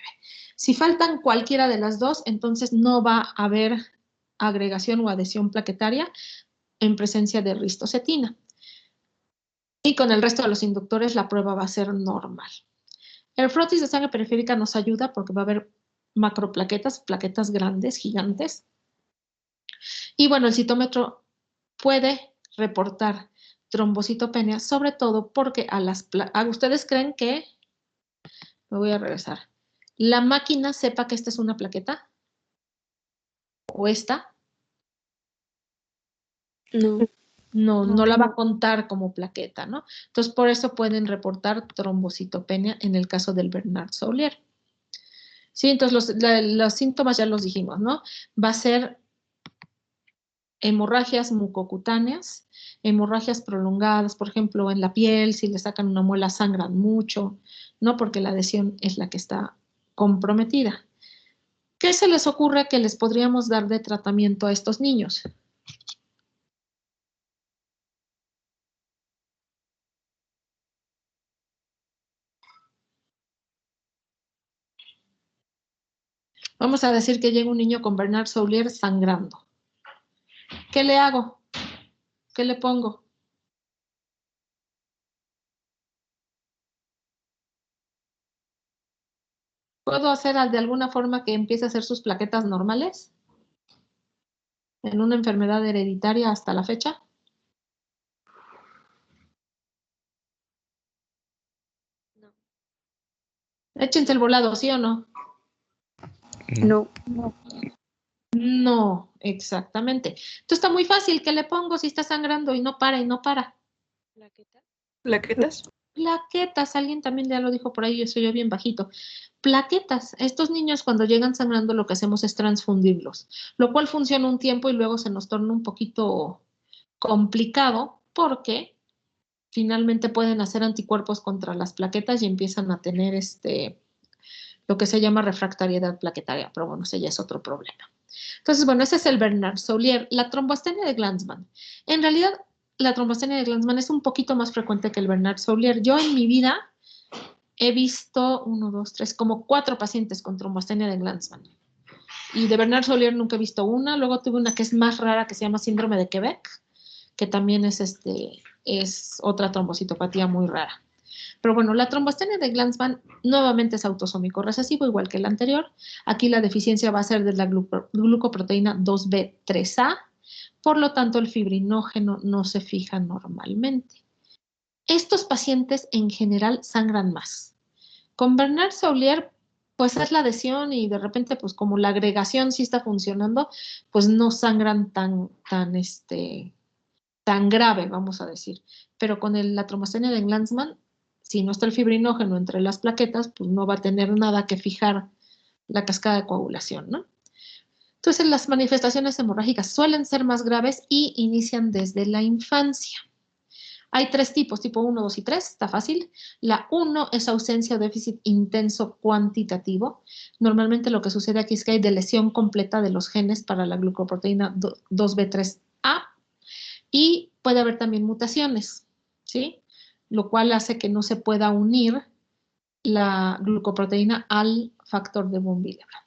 Si faltan cualquiera de las dos, entonces no va a haber agregación o adhesión plaquetaria en presencia de ristocetina. Y con el resto de los inductores la prueba va a ser normal. El frotis de sangre periférica nos ayuda porque va a haber macroplaquetas, plaquetas grandes, gigantes. Y bueno, el citómetro puede reportar trombocitopenia, sobre todo porque ustedes creen que, me voy a regresar, la máquina sepa que esta es una plaqueta o esta. No. No la va a contar como plaqueta, ¿no? Entonces, por eso pueden reportar trombocitopenia en el caso del Bernard-Soulier. Sí, entonces los síntomas ya los dijimos, ¿no? Va a ser hemorragias mucocutáneas, hemorragias prolongadas, por ejemplo, en la piel, si le sacan una muela sangran mucho, ¿no? Porque la adhesión es la que está comprometida. ¿Qué se les ocurre que les podríamos dar de tratamiento a estos niños? Vamos a decir que llega un niño con Bernard-Soulier sangrando. ¿Qué le hago? ¿Qué le pongo? ¿Puedo hacer de alguna forma que empiece a hacer sus plaquetas normales en una enfermedad hereditaria hasta la fecha? Échense el volado, ¿sí o no? No. No, exactamente. Entonces está muy fácil. ¿Qué le pongo si está sangrando y no para y no para? ¿Plaquetas? Plaquetas, alguien también ya lo dijo por ahí, yo soy yo bien bajito. Plaquetas. Estos niños cuando llegan sangrando lo que hacemos es transfundirlos, lo cual funciona un tiempo y luego se nos torna un poquito complicado porque finalmente pueden hacer anticuerpos contra las plaquetas y empiezan a tener lo que se llama refractariedad plaquetaria, pero bueno, ese ya es otro problema. Entonces, bueno, ese es el Bernard-Soulier. La trombostenia de Glanzmann. En realidad, la trombostenia de Glanzmann es un poquito más frecuente que el Bernard-Soulier. Yo en mi vida he visto 1, 2, 3, como 4 pacientes con trombostenia de Glanzmann. Y de Bernard-Soulier nunca he visto una. Luego tuve una que es más rara que se llama síndrome de Quebec, que también es otra trombocitopatía muy rara. Pero bueno, la trombostenia de Glanzmann nuevamente es autosómico recesivo, igual que el anterior. Aquí la deficiencia va a ser de la glucoproteína 2B3A, por lo tanto el fibrinógeno no se fija normalmente. Estos pacientes en general sangran más. Con Bernard-Soulier, pues es la adhesión y de repente, pues como la agregación sí está funcionando, pues no sangran tan grave, vamos a decir. Pero con la trombostenia de Glanzmann, si no está el fibrinógeno entre las plaquetas, pues no va a tener nada que fijar la cascada de coagulación, ¿no? Entonces, las manifestaciones hemorrágicas suelen ser más graves y inician desde la infancia. Hay 3 tipos, tipo 1, 2 y 3, está fácil. La 1 es ausencia o déficit intenso cuantitativo. Normalmente lo que sucede aquí es que hay delesión completa de los genes para la glucoproteína 2B3A y puede haber también mutaciones, ¿sí? Lo cual hace que no se pueda unir la glucoproteína al factor de von Willebrand.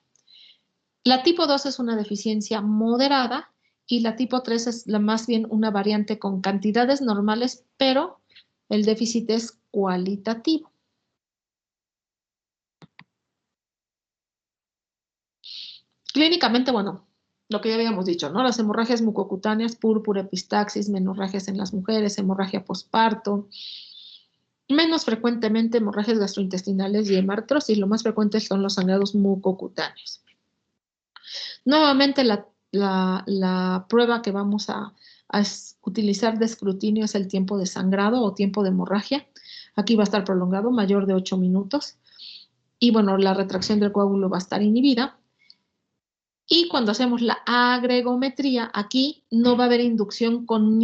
La tipo 2 es una deficiencia moderada y la tipo 3 es más bien una variante con cantidades normales, pero el déficit es cualitativo. Clínicamente, bueno, lo que ya habíamos dicho, ¿no? Las hemorragias mucocutáneas, púrpura, epistaxis, menorragias en las mujeres, hemorragia posparto, menos frecuentemente hemorragias gastrointestinales y hemartrosis, lo más frecuente son los sangrados mucocutáneos. Nuevamente, la prueba que vamos a utilizar de escrutinio es el tiempo de sangrado o tiempo de hemorragia. Aquí va a estar prolongado, mayor de 8 minutos. Y bueno, la retracción del coágulo va a estar inhibida. Y cuando hacemos la agregometría, aquí no va a haber inducción con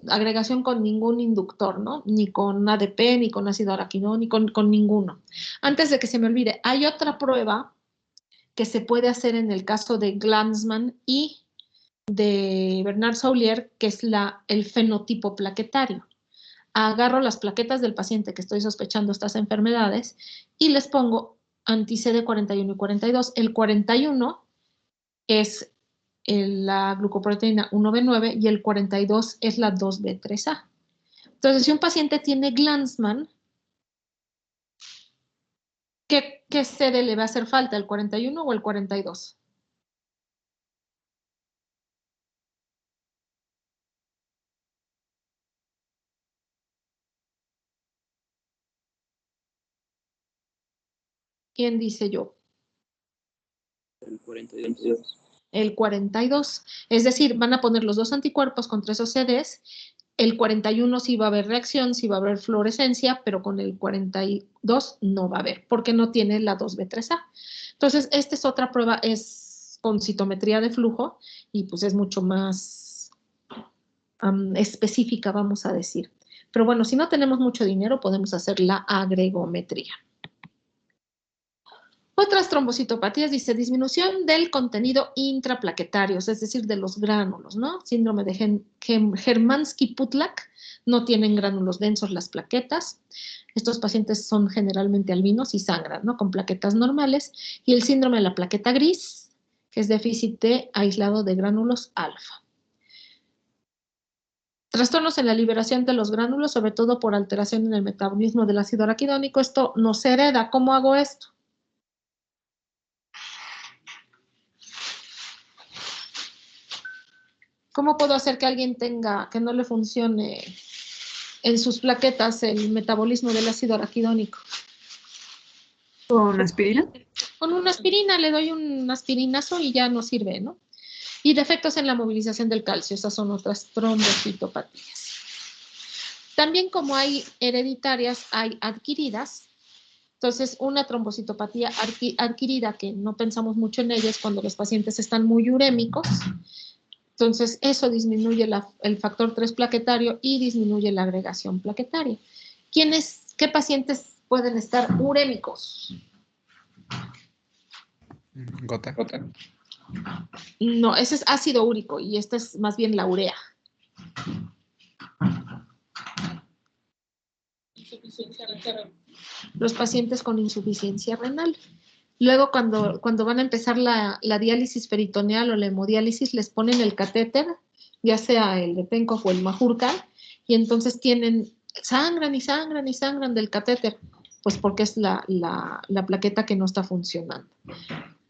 agregación con ningún inductor, ¿no? Ni con ADP, ni con ácido araquidón, ni con ninguno. Antes de que se me olvide, hay otra prueba que se puede hacer en el caso de Glanzmann y de Bernard-Soulier, que es el fenotipo plaquetario. Agarro las plaquetas del paciente que estoy sospechando estas enfermedades y les pongo anti-CD41 y 42. El 41 es la glucoproteína 1B9 y el 42 es la 2B3A. Entonces, si un paciente tiene Glanzmann, ¿qué CD le va a hacer falta? ¿El 41 o el 42? ¿Quién dice yo? El 42. el 42. Es decir, van a poner los dos anticuerpos contra esos CDs. El 41 sí va a haber reacción, sí va a haber fluorescencia, pero con el 42 no va a haber, porque no tiene la 2B3A. Entonces, esta es otra prueba, es con citometría de flujo, y pues es mucho más específica, vamos a decir. Pero bueno, si no tenemos mucho dinero, podemos hacer la agregometría. Otras trombocitopatías, dice, disminución del contenido intraplaquetario, es decir, de los gránulos, ¿no? Síndrome de Hermansky-Pudlak, no tienen gránulos densos las plaquetas. Estos pacientes son generalmente albinos y sangran, ¿no? Con plaquetas normales. Y el síndrome de la plaqueta gris, que es déficit de aislado de gránulos alfa. Trastornos en la liberación de los gránulos, sobre todo por alteración en el metabolismo del ácido araquidónico. Esto no se hereda. ¿Cómo hago esto? ¿Cómo puedo hacer que alguien tenga, que no le funcione en sus plaquetas el metabolismo del ácido araquidónico? ¿Con aspirina? Con una aspirina, le doy un aspirinazo y ya no sirve, ¿no? Y defectos en la movilización del calcio, esas son otras trombocitopatías. También como hay hereditarias, hay adquiridas. Entonces, una trombocitopatía adquirida, que no pensamos mucho en ella, es cuando los pacientes están muy urémicos. Entonces, eso disminuye el factor 3 plaquetario y disminuye la agregación plaquetaria. ¿Qué pacientes pueden estar urémicos? Gota. No, ese es ácido úrico y esta es más bien la urea. Los pacientes con insuficiencia renal. Luego, cuando van a empezar la diálisis peritoneal o la hemodiálisis, les ponen el catéter, ya sea el de Penkov o el Majurca, y entonces sangran y sangran y sangran del catéter, pues porque es la plaqueta que no está funcionando.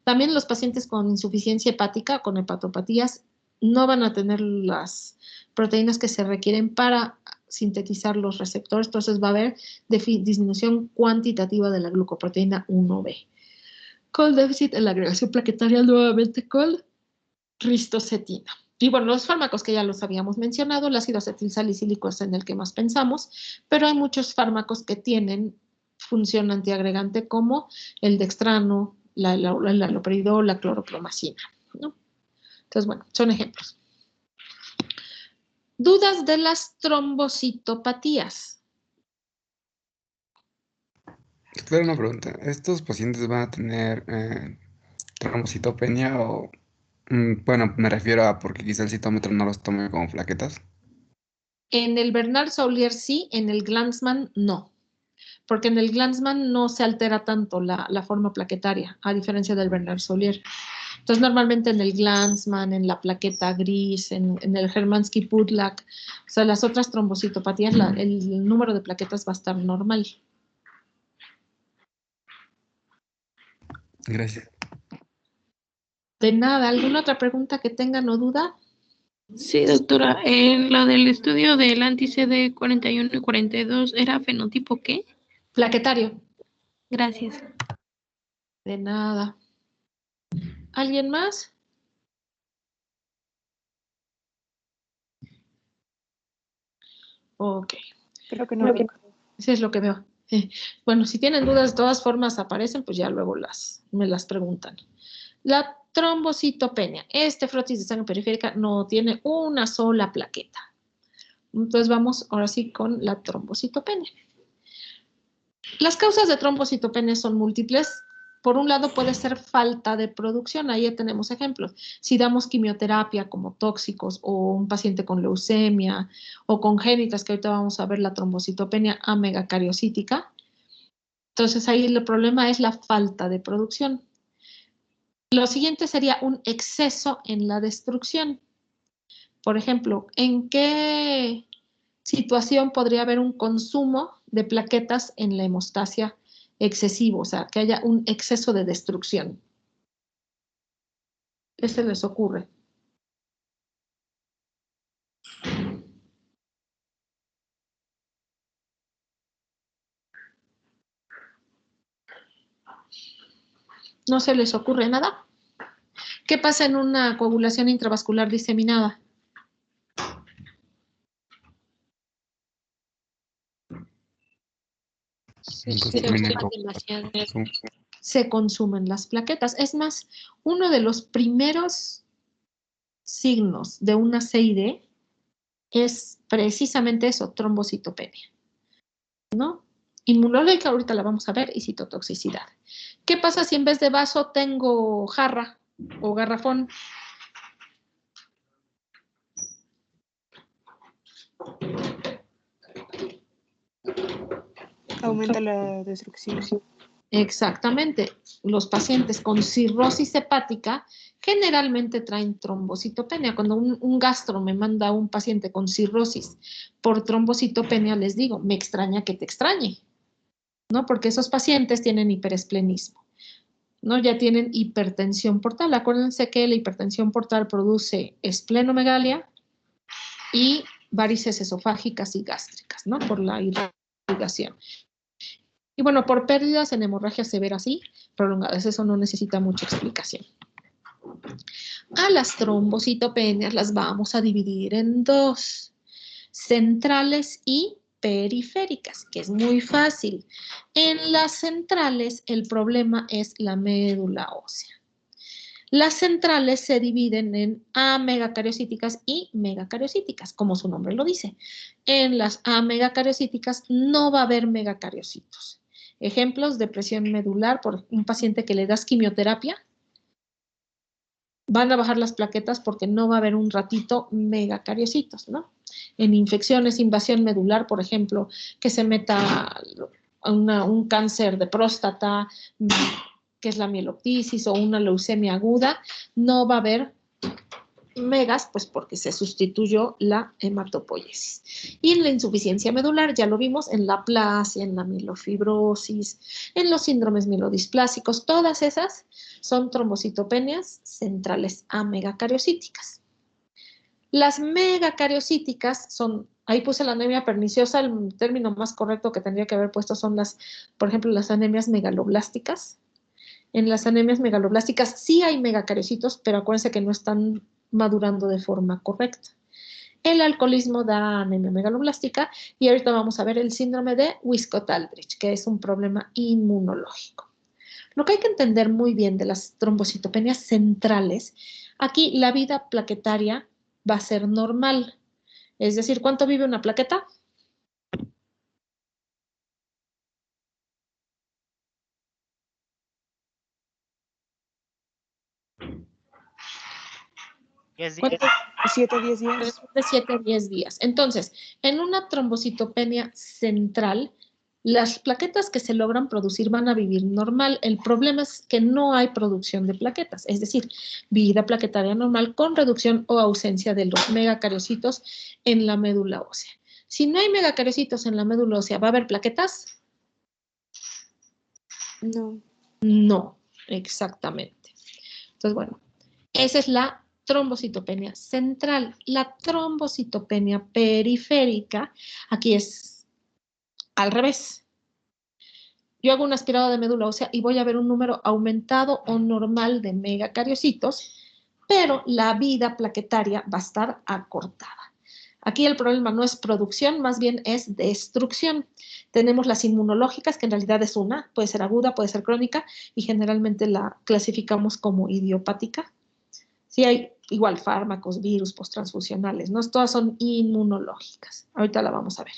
También los pacientes con insuficiencia hepática, con hepatopatías, no van a tener las proteínas que se requieren para sintetizar los receptores, entonces va a haber disminución cuantitativa de la glucoproteína 1B. Con déficit en la agregación plaquetaria nuevamente con ristocetina. Y bueno, los fármacos que ya los habíamos mencionado, el ácido acetilsalicílico es en el que más pensamos, pero hay muchos fármacos que tienen función antiagregante como el dextrano, la haloperidol, la cloropromacina, ¿no? Entonces, bueno, son ejemplos. Dudas de las trombocitopatías. Claro, una pregunta. ¿Estos pacientes van a tener trombocitopenia o, bueno, me refiero a porque quizá el citómetro no los tome como plaquetas? En el Bernard-Soulier sí, en el Glanzmann no. Porque en el Glanzmann no se altera tanto la forma plaquetaria, a diferencia del Bernard-Soulier. Entonces, normalmente en el Glanzmann, en la plaqueta gris, en el Hermansky-Pudlak, o sea, las otras trombocitopatías, el número de plaquetas va a estar normal. Gracias. De nada, ¿alguna otra pregunta que tengan o duda? Sí, doctora, lo del estudio del anti-CD 41 y 42, ¿era fenotipo qué? Plaquetario. Gracias. De nada. ¿Alguien más? Ok. Creo que no. Eso es lo que veo. Bueno, si tienen dudas, de todas formas aparecen, pues ya luego me las preguntan. La trombocitopenia. Este frotis de sangre periférica no tiene una sola plaqueta. Entonces vamos ahora sí con la trombocitopenia. Las causas de trombocitopenia son múltiples. Por un lado puede ser falta de producción, ahí ya tenemos ejemplos. Si damos quimioterapia como tóxicos o un paciente con leucemia o congénitas, que ahorita vamos a ver la trombocitopenia amegacariocítica, entonces ahí el problema es la falta de producción. Lo siguiente sería un exceso en la destrucción. Por ejemplo, ¿en qué situación podría haber un consumo de plaquetas en la hemostasia excesivo? O sea, que haya un exceso de destrucción. ¿Qué se les ocurre? ¿No se les ocurre nada? ¿Qué pasa en una coagulación intravascular diseminada? Se consumen las plaquetas. Es más, uno de los primeros signos de una CID es precisamente eso, trombocitopenia, ¿no? Inmunológica, ahorita la vamos a ver, y citotoxicidad. ¿Qué pasa si en vez de vaso tengo jarra o garrafón? Aumenta la destrucción. Exactamente. Los pacientes con cirrosis hepática generalmente traen trombocitopenia. Cuando un gastro me manda a un paciente con cirrosis por trombocitopenia, les digo, me extraña que te extrañe, ¿no? Porque esos pacientes tienen hiperesplenismo, ¿no? Ya tienen hipertensión portal. Acuérdense que la hipertensión portal produce esplenomegalia y varices esofágicas y gástricas, ¿no? Por la irrigación. Y bueno, por pérdidas en hemorragias severas y prolongadas, eso no necesita mucha explicación. A las trombocitopenias las vamos a dividir en dos, centrales y periféricas, que es muy fácil. En las centrales el problema es la médula ósea. Las centrales se dividen en amegacariocíticas y megacariocíticas, como su nombre lo dice. En las amegacariocíticas no va a haber megacariocitos. Ejemplos de presión medular por un paciente que le das quimioterapia, van a bajar las plaquetas porque no va a haber un ratito megacariocitos, ¿no? En infecciones, invasión medular, por ejemplo, que se meta un cáncer de próstata, que es la mieloptisis, o una leucemia aguda, no va a haber megas, pues porque se sustituyó la hematopoiesis. Y en la insuficiencia medular, ya lo vimos, en la aplasia, en la mielofibrosis, en los síndromes mielodisplásicos, todas esas son trombocitopenias centrales amegacariocíticas. Las megacariocíticas son, ahí puse la anemia perniciosa, el término más correcto que tendría que haber puesto son las, por ejemplo, las anemias megaloblásticas. En las anemias megaloblásticas sí hay megacariocitos, pero acuérdense que no están madurando de forma correcta. El alcoholismo da anemia megaloblástica y ahorita vamos a ver el síndrome de Wiskott-Aldrich, que es un problema inmunológico. Lo que hay que entender muy bien de las trombocitopenias centrales, aquí la vida plaquetaria va a ser normal. Es decir, ¿cuánto vive una plaqueta? ¿Cuánto? 7 a 10 días. De 7 a 10 días. Entonces, en una trombocitopenia central, las plaquetas que se logran producir van a vivir normal. El problema es que no hay producción de plaquetas, es decir, vida plaquetaria normal con reducción o ausencia de los megacariocitos en la médula ósea. Si no hay megacariocitos en la médula ósea, ¿va a haber plaquetas? No. No, exactamente. Entonces, bueno, esa es la trombocitopenia central. La trombocitopenia periférica, aquí es al revés. Yo hago un aspirado de médula ósea y voy a ver un número aumentado o normal de megacariocitos, pero la vida plaquetaria va a estar acortada. Aquí el problema no es producción, más bien es destrucción. Tenemos las inmunológicas, que en realidad es una, puede ser aguda, puede ser crónica, y generalmente la clasificamos como idiopática. Sí hay igual fármacos, virus, posttransfusionales, ¿no? Todas son inmunológicas. Ahorita la vamos a ver.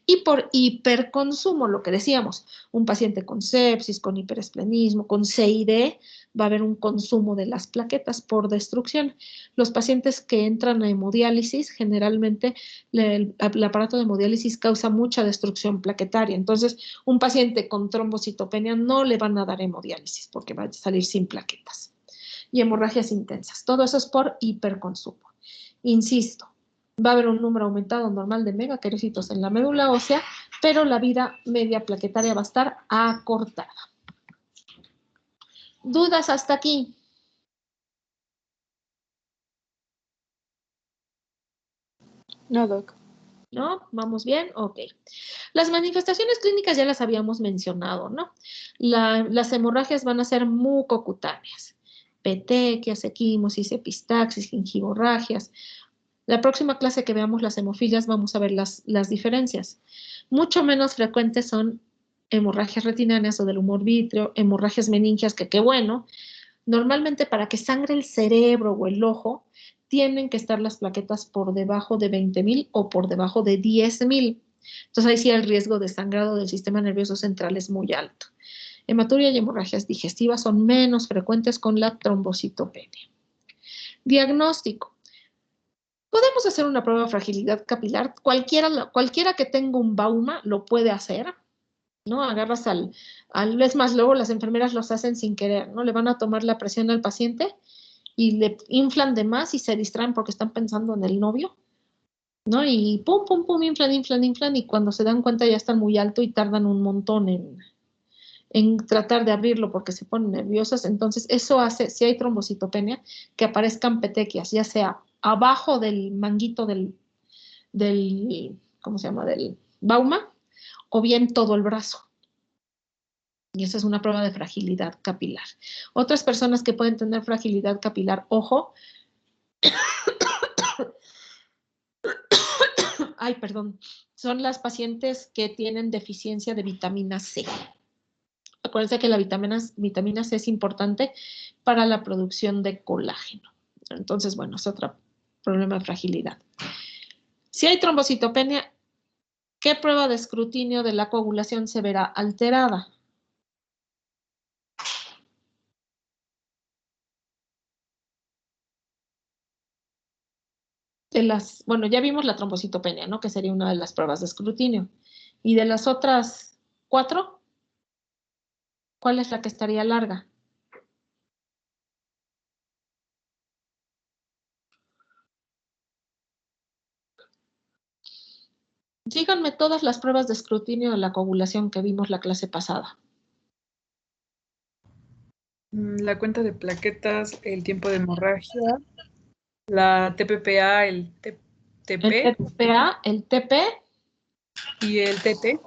Y por hiperconsumo, lo que decíamos, un paciente con sepsis, con hiperesplenismo, con CID, va a haber un consumo de las plaquetas por destrucción. Los pacientes que entran a hemodiálisis, generalmente el aparato de hemodiálisis causa mucha destrucción plaquetaria. Entonces, un paciente con trombocitopenia no le van a dar hemodiálisis porque va a salir sin plaquetas. Y hemorragias intensas. Todo eso es por hiperconsumo. Insisto, va a haber un número aumentado normal de megacariocitos en la médula ósea, pero la vida media plaquetaria va a estar acortada. ¿Dudas hasta aquí? No, doc. ¿No? ¿Vamos bien? Ok. Las manifestaciones clínicas ya las habíamos mencionado, ¿no? Las hemorragias van a ser mucocutáneas. petequias, equimosis, epistaxis, gingivorragias. La próxima clase que veamos las hemofilias vamos a ver las diferencias. Mucho menos frecuentes son hemorragias retinianas o del humor vítreo, hemorragias meningias, que qué bueno. Normalmente para que sangre el cerebro o el ojo, tienen que estar las plaquetas por debajo de 20,000 o por debajo de 10,000. Entonces ahí sí el riesgo de sangrado del sistema nervioso central es muy alto. Hematuria y hemorragias digestivas son menos frecuentes con la trombocitopenia. Diagnóstico. Podemos hacer una prueba de fragilidad capilar. Cualquiera que tenga un bauma lo puede hacer, ¿no? Agarras es más, luego las enfermeras los hacen sin querer, ¿no? Le van a tomar la presión al paciente y le inflan de más y se distraen porque están pensando en el novio, ¿no? Y pum, pum, pum, inflan, y cuando se dan cuenta ya están muy alto y tardan un montón en tratar de abrirlo porque se ponen nerviosas. Entonces eso hace, si hay trombocitopenia, que aparezcan petequias, ya sea abajo del manguito del ¿cómo se llama? Del bauma, o bien todo el brazo. Y esa es una prueba de fragilidad capilar. Otras personas que pueden tener fragilidad capilar, ojo, ay, perdón, son las pacientes que tienen deficiencia de vitamina C. Acuérdense que la vitamina C es importante para la producción de colágeno. Entonces, bueno, es otro problema de fragilidad. Si hay trombocitopenia, ¿qué prueba de escrutinio de la coagulación se verá alterada? Bueno, ya vimos la trombocitopenia, ¿no? Que sería una de las pruebas de escrutinio. Y de las otras 4, ¿cuál es la que estaría larga? Díganme todas las pruebas de escrutinio de la coagulación que vimos la clase pasada. La cuenta de plaquetas, el tiempo de hemorragia, la TPPA, el TP. El TPA, el TP. Y el TT.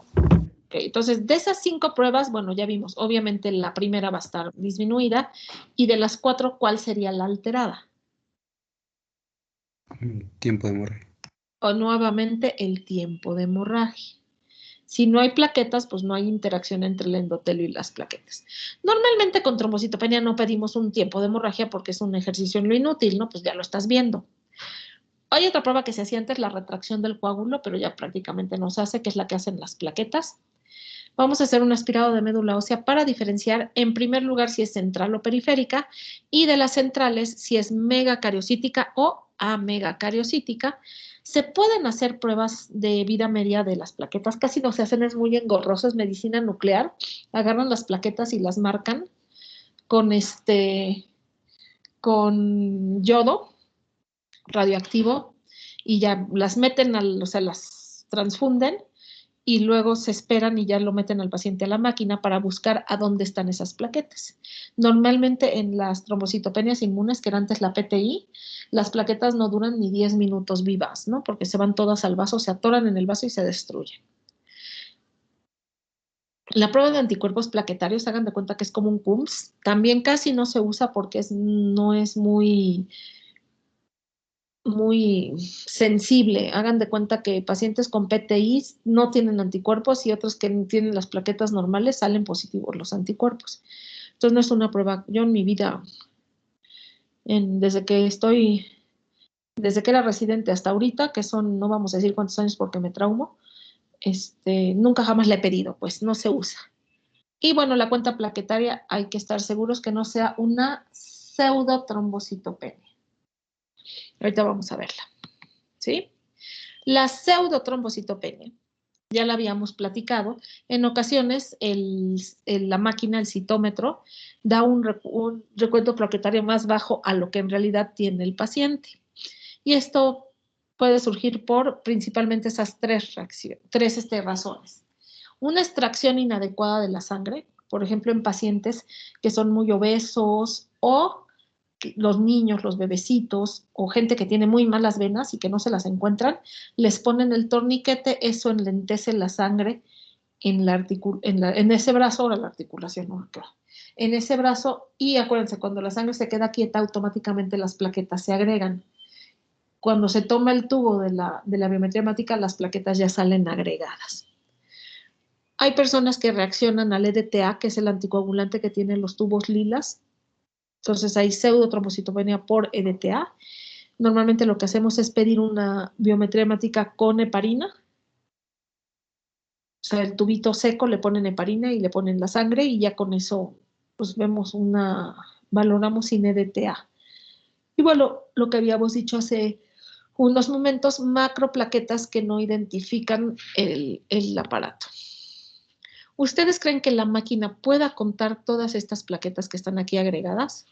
Okay, entonces, de esas 5 pruebas, bueno, ya vimos, obviamente la primera va a estar disminuida. Y de las 4, ¿cuál sería la alterada? Tiempo de hemorragia. O nuevamente el tiempo de hemorragia. Si no hay plaquetas, pues no hay interacción entre el endotelio y las plaquetas. Normalmente con trombocitopenia no pedimos un tiempo de hemorragia porque es un ejercicio en lo inútil, ¿no? Pues ya lo estás viendo. Hay otra prueba que se hacía antes, la retracción del coágulo, pero ya prácticamente no se hace, que es la que hacen las plaquetas. Vamos a hacer un aspirado de médula ósea para diferenciar, en primer lugar, si es central o periférica, y de las centrales, si es megacariocítica o amegacariocítica. Se pueden hacer pruebas de vida media de las plaquetas, casi no se hacen, es muy engorroso, es medicina nuclear. Agarran las plaquetas y las marcan con yodo radioactivo y ya las meten, o sea, las transfunden y luego se esperan y ya lo meten al paciente a la máquina para buscar a dónde están esas plaquetas. Normalmente en las trombocitopenias inmunes, que era antes la PTI, las plaquetas no duran ni 10 minutos vivas, ¿no? Porque se van todas al vaso, se atoran en el vaso y se destruyen. La prueba de anticuerpos plaquetarios, hagan de cuenta que es como un CUMS, también casi no se usa porque no es muy sensible. Hagan de cuenta que pacientes con PTI no tienen anticuerpos y otros que tienen las plaquetas normales salen positivos los anticuerpos. Entonces no es una prueba. Yo en mi vida, desde que era residente hasta ahorita, que son, no vamos a decir cuántos años porque me traumo, nunca jamás la he pedido, pues no se usa. Y bueno, la cuenta plaquetaria hay que estar seguros que no sea una pseudotrombocitopenia. Ahorita vamos a verla, ¿sí? La pseudotrombocitopenia, ya la habíamos platicado. En ocasiones, la máquina, el citómetro, da un recuento plaquetario más bajo a lo que en realidad tiene el paciente. Y esto puede surgir por principalmente esas tres razones. Una extracción inadecuada de la sangre, por ejemplo, en pacientes que son muy obesos o los niños, los bebecitos o gente que tiene muy malas venas y que no se las encuentran, les ponen el torniquete, eso enlentece la sangre en ese brazo, ahora la articulación, ¿no? En ese brazo, y acuérdense, cuando la sangre se queda quieta, automáticamente las plaquetas se agregan. Cuando se toma el tubo de la biometría hemática, las plaquetas ya salen agregadas. Hay personas que reaccionan al EDTA, que es el anticoagulante que tiene los tubos lilas. Entonces hay pseudotrombocitopenia por EDTA. Normalmente lo que hacemos es pedir una biometría hemática con heparina. O sea, el tubito seco le ponen heparina y le ponen la sangre y ya con eso pues valoramos sin EDTA. Y bueno, lo que habíamos dicho hace unos momentos, macroplaquetas que no identifican el aparato. ¿Ustedes creen que la máquina pueda contar todas estas plaquetas que están aquí agregadas?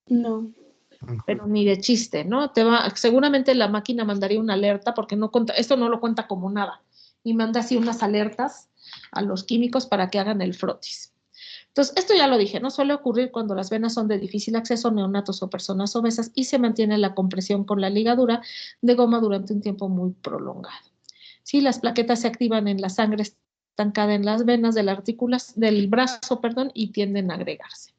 No. Pero ni de chiste, ¿no? Seguramente la máquina mandaría una alerta porque esto no lo cuenta como nada. Y manda así unas alertas a los químicos para que hagan el frotis. Entonces, esto ya lo dije, ¿no? Suele ocurrir cuando las venas son de difícil acceso, neonatos o personas obesas y se mantiene la compresión con la ligadura de goma durante un tiempo muy prolongado. Sí, las plaquetas se activan en la sangre estancada en las venas del brazo, y tienden a agregarse.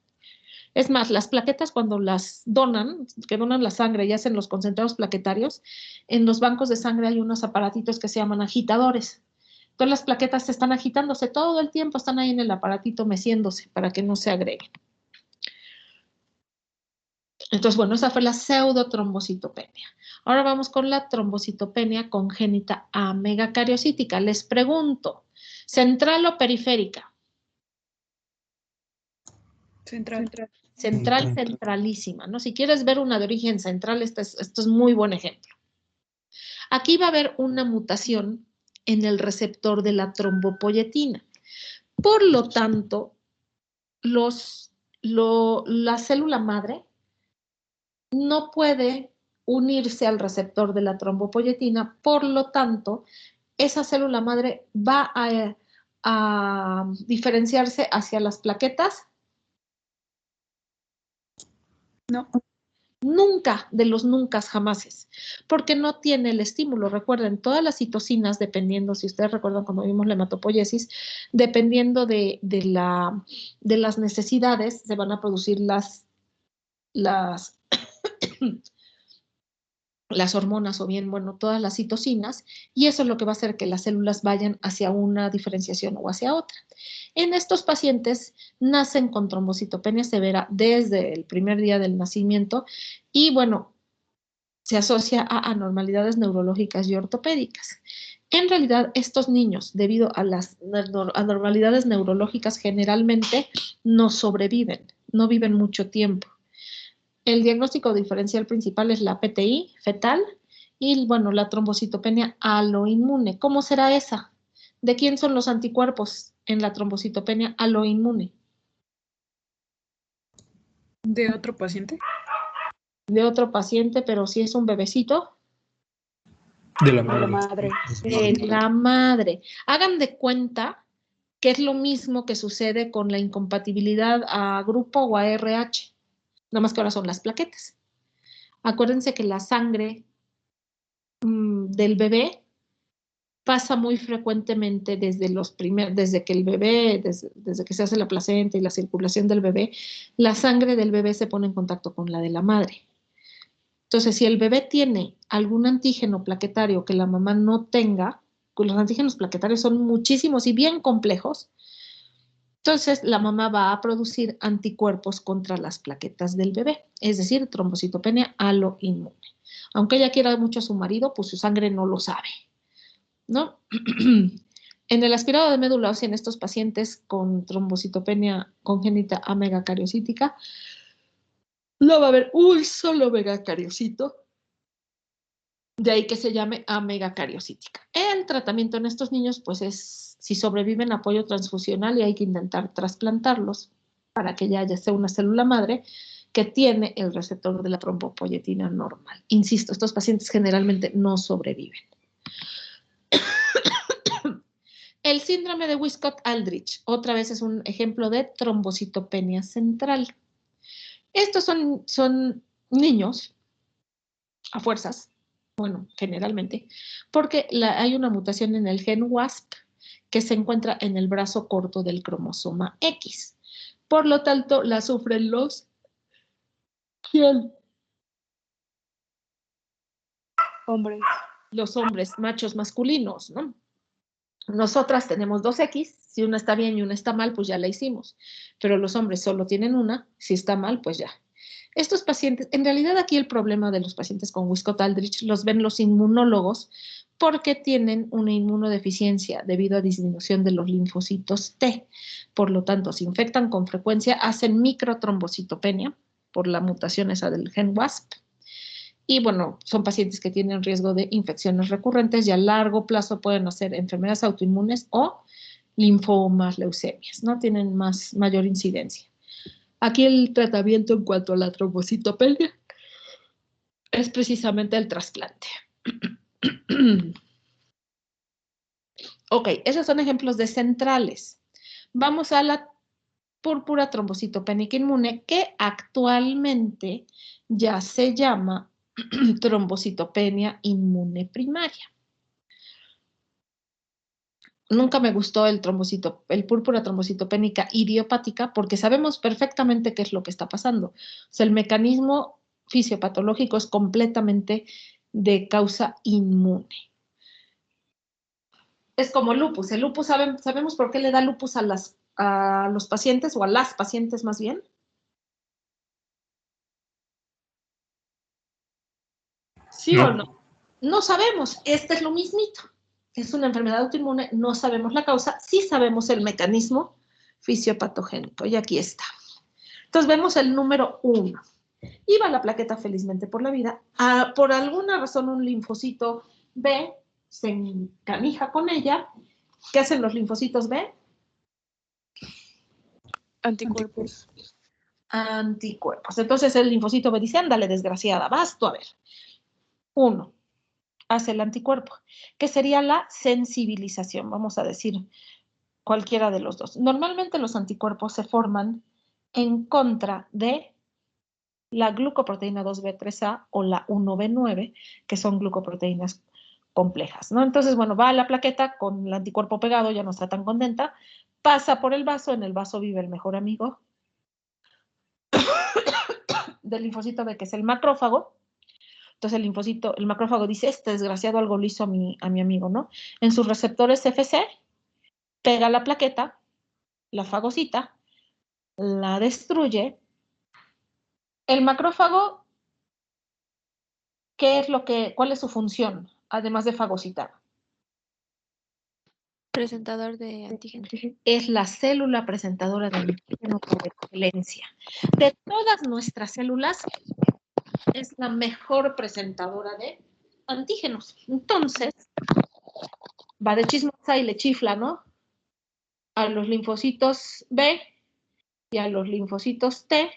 Es más, las plaquetas cuando las donan, que donan la sangre y hacen los concentrados plaquetarios, en los bancos de sangre hay unos aparatitos que se llaman agitadores. Entonces las plaquetas están agitándose todo el tiempo, están ahí en el aparatito meciéndose para que no se agreguen. Entonces, bueno, esa fue la pseudotrombocitopenia. Ahora vamos con la trombocitopenia congénita amegacariocítica. Les pregunto, ¿central o periférica? Central. Centralísima, ¿no? Si quieres ver una de origen central, esto es muy buen ejemplo. Aquí va a haber una mutación en el receptor de la trombopoyetina. Por lo tanto, la célula madre no puede unirse al receptor de la trombopoyetina, por lo tanto, esa célula madre va a diferenciarse hacia las plaquetas. No. Nunca, de los nunca jamáses, porque no tiene el estímulo. Recuerden, todas las citocinas, dependiendo, si ustedes recuerdan cuando vimos la hematopoiesis, dependiendo de las necesidades, se van a producir las hormonas o bien, bueno, todas las citocinas, y eso es lo que va a hacer que las células vayan hacia una diferenciación o hacia otra. En estos pacientes nacen con trombocitopenia severa desde el primer día del nacimiento y, bueno, se asocia a anormalidades neurológicas y ortopédicas. En realidad, estos niños, debido a las anormalidades neurológicas, generalmente no sobreviven, no viven mucho tiempo. El diagnóstico diferencial principal es la PTI fetal y, bueno, la trombocitopenia aloinmune. ¿Cómo será esa? ¿De quién son los anticuerpos en la trombocitopenia aloinmune? ¿De otro paciente? De otro paciente, pero si es un bebecito. De la madre. De la madre. Hagan de cuenta que es lo mismo que sucede con la incompatibilidad a grupo o a RH. Nada más que ahora son las plaquetas. Acuérdense que la sangre del bebé pasa muy frecuentemente desde que el bebé, desde que se hace la placenta y la circulación del bebé, la sangre del bebé se pone en contacto con la de la madre. Entonces, si el bebé tiene algún antígeno plaquetario que la mamá no tenga, pues los antígenos plaquetarios son muchísimos y bien complejos, entonces la mamá va a producir anticuerpos contra las plaquetas del bebé, es decir, trombocitopenia aloinmune. Aunque ella quiera mucho a su marido, pues su sangre no lo sabe, ¿no? En el aspirado de médula ósea en estos pacientes con trombocitopenia congénita amegacariocítica, no va a haber un solo megacariocito, de ahí que se llame amegacariocítica. El tratamiento en estos niños, pues es, si sobreviven, apoyo transfusional y hay que intentar trasplantarlos para que ya sea una célula madre que tiene el receptor de la trombopoyetina normal. Insisto, estos pacientes generalmente no sobreviven. El síndrome de Wiskott-Aldrich, otra vez es un ejemplo de trombocitopenia central. Estos son niños, a fuerzas, bueno, generalmente, porque hay una mutación en el gen WASP que se encuentra en el brazo corto del cromosoma X. Por lo tanto, la sufren ¿quién? Hombres. Los hombres, machos masculinos, ¿no? Nosotras tenemos 2X, si una está bien y una está mal, pues ya la hicimos. Pero los hombres solo tienen una, si está mal, pues ya. Estos pacientes, en realidad aquí el problema de los pacientes con Wiskott-Aldrich los ven los inmunólogos porque tienen una inmunodeficiencia debido a disminución de los linfocitos T. Por lo tanto, se infectan con frecuencia, hacen microtrombocitopenia por la mutación esa del gen WASP. Y bueno, son pacientes que tienen riesgo de infecciones recurrentes y a largo plazo pueden hacer enfermedades autoinmunes o linfomas, leucemias, ¿no? Tienen mayor incidencia. Aquí el tratamiento en cuanto a la trombocitopenia es precisamente el trasplante. Ok, esos son ejemplos de centrales. Vamos a la púrpura trombocitopénica inmune, que actualmente ya se llama trombocitopenia inmune primaria. Nunca me gustó el púrpura trombocitopénica idiopática porque sabemos perfectamente qué es lo que está pasando. O sea, el mecanismo fisiopatológico es completamente de causa inmune. Es como lupus. El lupus, ¿sabemos por qué le da lupus a los pacientes o a las pacientes más bien? ¿Sí o no? No sabemos. Este es lo mismito. Es una enfermedad autoinmune, no sabemos la causa, sí sabemos el mecanismo fisiopatogénico, y aquí está. Entonces vemos el número 1. Iba la plaqueta felizmente por la vida. Por alguna razón un linfocito B se encanija con ella. ¿Qué hacen los linfocitos B? Anticuerpos. Anticuerpos. Entonces el linfocito B dice, ándale, desgraciada, vas tú a ver. 1. Hace el anticuerpo, que sería la sensibilización, vamos a decir cualquiera de los dos. Normalmente los anticuerpos se forman en contra de la glucoproteína 2B3A o la 1B9, que son glucoproteínas complejas, ¿no? Entonces, bueno, va a la plaqueta con el anticuerpo pegado, ya no está tan contenta, pasa por el vaso, en el vaso vive el mejor amigo del linfocito B, que es el macrófago. Entonces el macrófago dice, este desgraciado algo le hizo a mi amigo, ¿no? En sus receptores FC, pega la plaqueta, la fagocita, la destruye. El macrófago, ¿cuál es su función, además de fagocitar? Presentador de antígeno. Es la célula presentadora de antígeno por excelencia. De todas nuestras células, es la mejor presentadora de antígenos. Entonces, va de chismosa y le chifla, ¿no? A los linfocitos B y a los linfocitos T,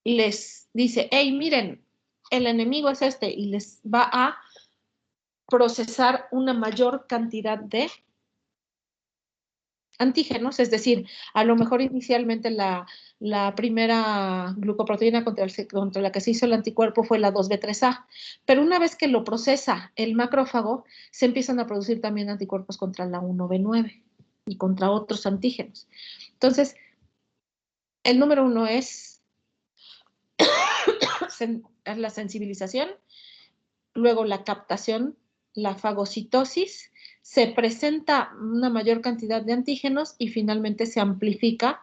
les dice, hey, miren, el enemigo es este, y les va a procesar una mayor cantidad de antígenos, es decir, a lo mejor inicialmente la primera glucoproteína contra la que se hizo el anticuerpo fue la 2B3A, pero una vez que lo procesa el macrófago, se empiezan a producir también anticuerpos contra la 1B9 y contra otros antígenos. Entonces, el número 1 es la sensibilización, luego la captación, la fagocitosis, se presenta una mayor cantidad de antígenos y finalmente se amplifica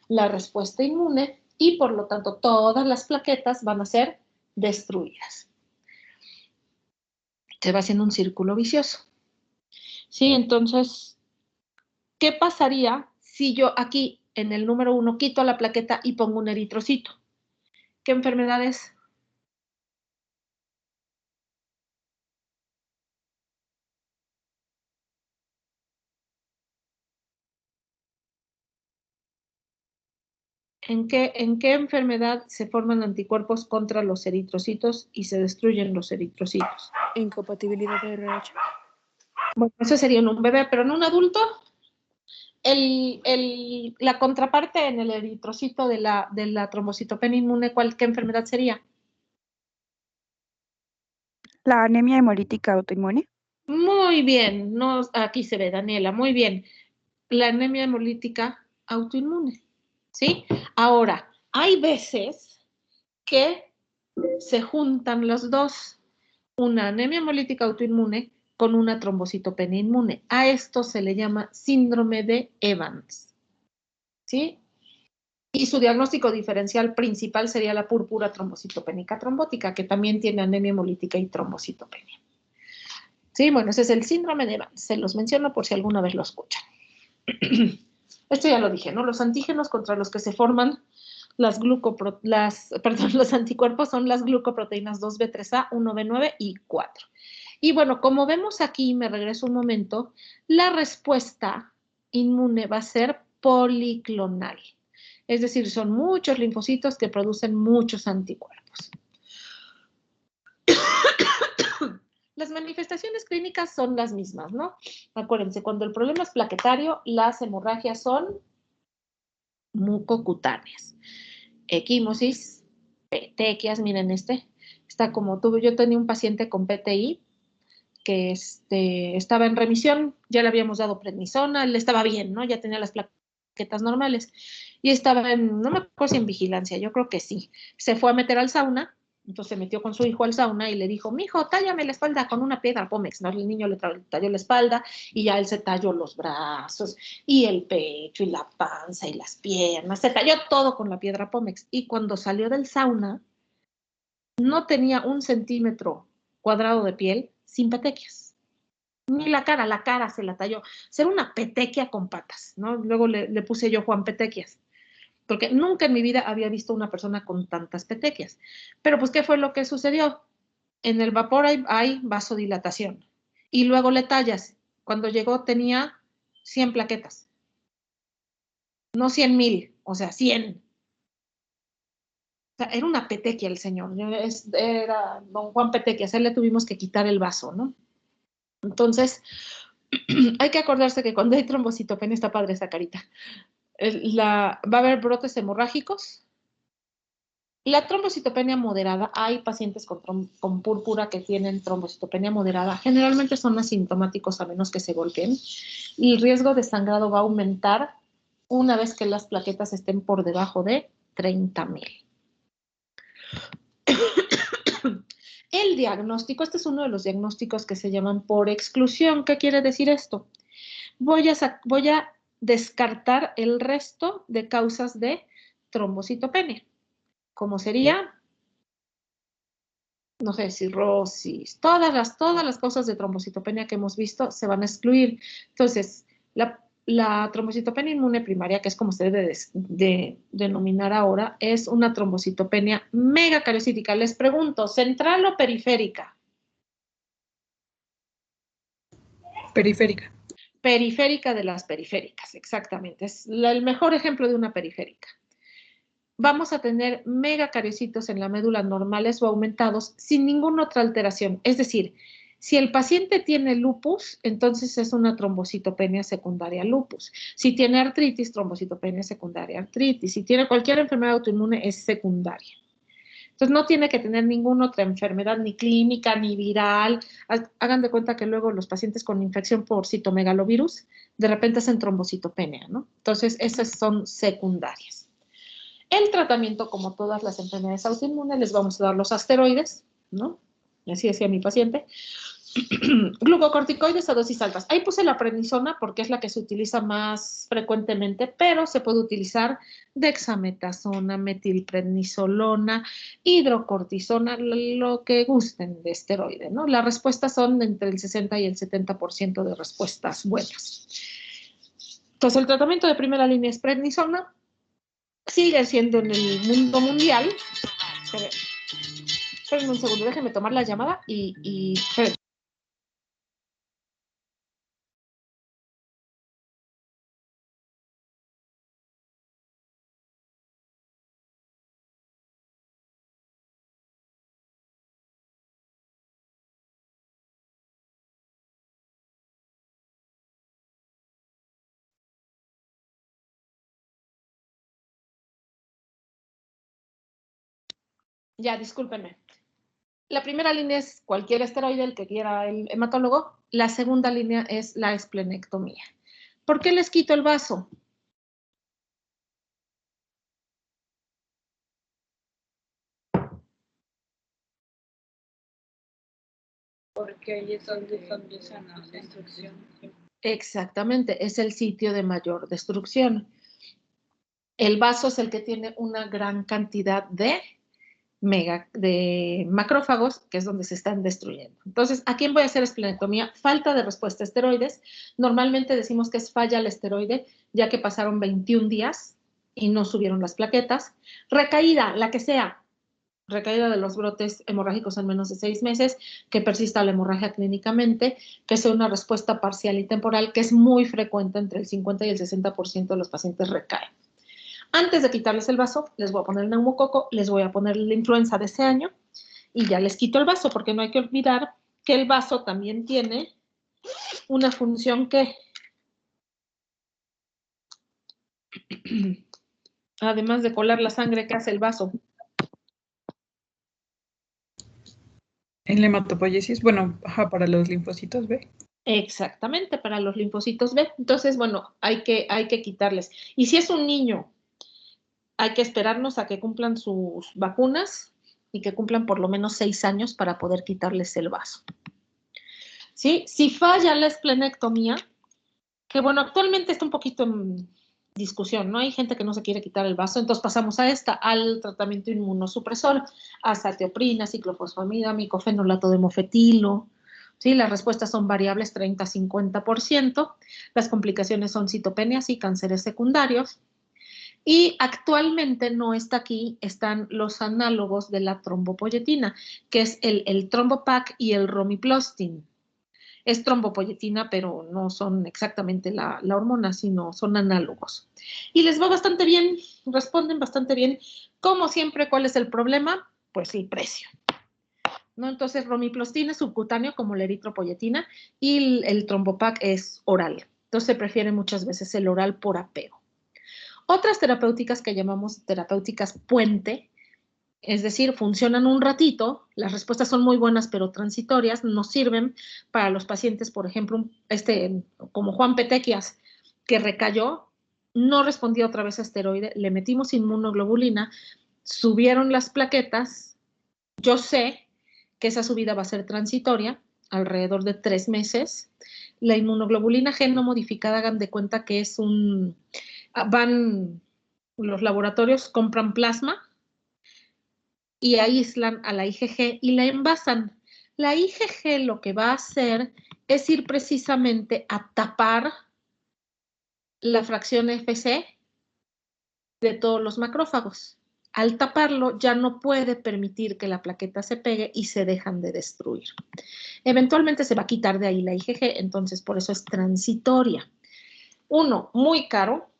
la respuesta inmune y por lo tanto todas las plaquetas van a ser destruidas. Se va haciendo un círculo vicioso. ¿Sí? Entonces, ¿qué pasaría si yo aquí en el número 1 quito la plaqueta y pongo un eritrocito? ¿Qué enfermedad es? ¿En qué enfermedad se forman anticuerpos contra los eritrocitos y se destruyen los eritrocitos? Incompatibilidad de RH. Bueno, eso sería en un bebé, pero en un adulto, la contraparte en el eritrocito de la trombocitopenia inmune, ¿qué enfermedad sería? La anemia hemolítica autoinmune. Muy bien, no, aquí se ve, Daniela, muy bien. La anemia hemolítica autoinmune, ¿sí? Ahora, hay veces que se juntan los dos, una anemia hemolítica autoinmune con una trombocitopenia inmune. A esto se le llama síndrome de Evans, ¿sí? Y su diagnóstico diferencial principal sería la púrpura trombocitopénica trombótica, que también tiene anemia hemolítica y trombocitopenia. Sí, bueno, ese es el síndrome de Evans. Se los menciono por si alguna vez lo escuchan. Esto ya lo dije, ¿no? Los antígenos contra los que se forman los anticuerpos son las glucoproteínas 2B3A, 1B9 y 4. Y bueno, como vemos aquí, me regreso un momento, la respuesta inmune va a ser policlonal. Es decir, son muchos linfocitos que producen muchos anticuerpos. Las manifestaciones clínicas son las mismas, ¿no? Acuérdense, cuando el problema es plaquetario, las hemorragias son mucocutáneas. Equimosis, petequias, miren está como tuve, yo tenía un paciente con PTI que estaba en remisión, ya le habíamos dado prednisona, él estaba bien, ¿no? Ya tenía las plaquetas normales y estaba no me acuerdo si en vigilancia, yo creo que sí. Se fue a meter al sauna, entonces se metió con su hijo al sauna y le dijo, mijo, tállame la espalda con una piedra Pómex, ¿no? El niño le talló la espalda y ya él se talló los brazos y el pecho y la panza y las piernas, se talló todo con la piedra Pómex y cuando salió del sauna no tenía 1 centímetro cuadrado de piel sin petequias. Ni la cara se la talló. Ser una petequia con patas, ¿no? Luego le puse yo Juan Petequias, porque nunca en mi vida había visto una persona con tantas petequias. Pero pues, ¿qué fue lo que sucedió? En el vapor hay vasodilatación y luego le tallas. Cuando llegó tenía 100 plaquetas, no 100,000, o sea, 100. O sea, era una petequia el señor, era don Juan Petequias, a él le tuvimos que quitar el vaso, ¿no? Entonces, hay que acordarse que cuando hay trombocitopenia, está padre esa carita, va a haber brotes hemorrágicos. La trombocitopenia moderada, hay pacientes con púrpura que tienen trombocitopenia moderada, generalmente son asintomáticos a menos que se golpeen, y el riesgo de sangrado va a aumentar una vez que las plaquetas estén por debajo de 30,000. El diagnóstico, este es uno de los diagnósticos que se llaman por exclusión. ¿Qué quiere decir esto? Voy a descartar el resto de causas de trombocitopenia, como sería, no sé, cirrosis, todas las causas de trombocitopenia que hemos visto se van a excluir. Entonces, la trombocitopenia inmune primaria, que es como se debe de denominar ahora, es una trombocitopenia megacariocítica. Les pregunto, ¿central o periférica? Periférica. Periférica de las periféricas, exactamente. Es el mejor ejemplo de una periférica. Vamos a tener megacariocitos en la médula normales o aumentados sin ninguna otra alteración. Es decir, si el paciente tiene lupus, entonces es una trombocitopenia secundaria lupus. Si tiene artritis, trombocitopenia secundaria artritis. Si tiene cualquier enfermedad autoinmune, es secundaria. Entonces no tiene que tener ninguna otra enfermedad, ni clínica, ni viral. Hagan de cuenta que luego los pacientes con infección por citomegalovirus, de repente hacen trombocitopenia, ¿no? Entonces esas son secundarias. El tratamiento, como todas las enfermedades autoinmunes, les vamos a dar los asteroides, ¿no? Así decía mi paciente. Glucocorticoides a dosis altas. Ahí puse la prednisona porque es la que se utiliza más frecuentemente, pero se puede utilizar dexametasona, metilprednisolona, hidrocortisona, lo que gusten de esteroide, ¿no? Las respuestas son entre el 60 y el 70% de respuestas buenas. Entonces, el tratamiento de primera línea es prednisona, sigue siendo en el mundo mundial. Esperen un segundo, déjenme tomar la llamada y ya, discúlpenme. La primera línea es cualquier esteroide, el que quiera el hematólogo. La segunda línea es la esplenectomía. ¿Por qué les quito el vaso? Porque ahí es donde empiezan la destrucción. Exactamente, es el sitio de mayor destrucción. El vaso es el que tiene una gran cantidad de macrófagos, que es donde se están destruyendo. Entonces, ¿a quién voy a hacer esplenectomía? Falta de respuesta a esteroides. Normalmente decimos que es falla al esteroide, ya que pasaron 21 días y no subieron las plaquetas. Recaída, la que sea, recaída de los brotes hemorrágicos en menos de 6 meses, que persista la hemorragia clínicamente, que sea una respuesta parcial y temporal, que es muy frecuente, entre el 50 y el 60% de los pacientes recaen. Antes de quitarles el vaso, les voy a poner el neumococo, les voy a poner la influenza de ese año y ya les quito el vaso, porque no hay que olvidar que el vaso también tiene una función que, además de colar la sangre, ¿qué hace el vaso? En la hematopoiesis, bueno, para los linfocitos B. Exactamente, para los linfocitos B. Entonces, bueno, hay que quitarles. Y si es un niño, hay que esperarnos a que cumplan sus vacunas y que cumplan por lo menos 6 años para poder quitarles el vaso. ¿Sí? Si falla la esplenectomía, que bueno, actualmente está un poquito en discusión, ¿no? Hay gente que no se quiere quitar el vaso, entonces pasamos al tratamiento inmunosupresor, azatioprina, ciclofosfamida, micofenolato de mofetilo. ¿Sí? Las respuestas son variables 30-50%, las complicaciones son citopenias y cánceres secundarios. Y actualmente no está aquí, están los análogos de la trombopoyetina, que es el Trombopac y el Romiplastin. Es trombopoyetina, pero no son exactamente la hormona, sino son análogos. Y les va bastante bien, responden bastante bien. Como siempre, ¿cuál es el problema? Pues el precio, ¿no? Entonces, romiplastina es subcutáneo como la eritropoyetina y el Trombopac es oral. Entonces, se prefiere muchas veces el oral por apego. Otras terapéuticas que llamamos terapéuticas puente, es decir, funcionan un ratito, las respuestas son muy buenas pero transitorias, nos sirven para los pacientes, por ejemplo, como Juan Petequias, que recayó, no respondió otra vez a esteroide, le metimos inmunoglobulina, subieron las plaquetas, yo sé que esa subida va a ser transitoria, alrededor de 3 meses. La inmunoglobulina G no modificada, hagan de cuenta que es los laboratorios compran plasma y aíslan a la IgG y la envasan. La IgG lo que va a hacer es ir precisamente a tapar la fracción FC de todos los macrófagos. Al taparlo ya no puede permitir que la plaqueta se pegue y se dejan de destruir. Eventualmente se va a quitar de ahí la IgG, entonces por eso es transitoria. Uno, muy caro.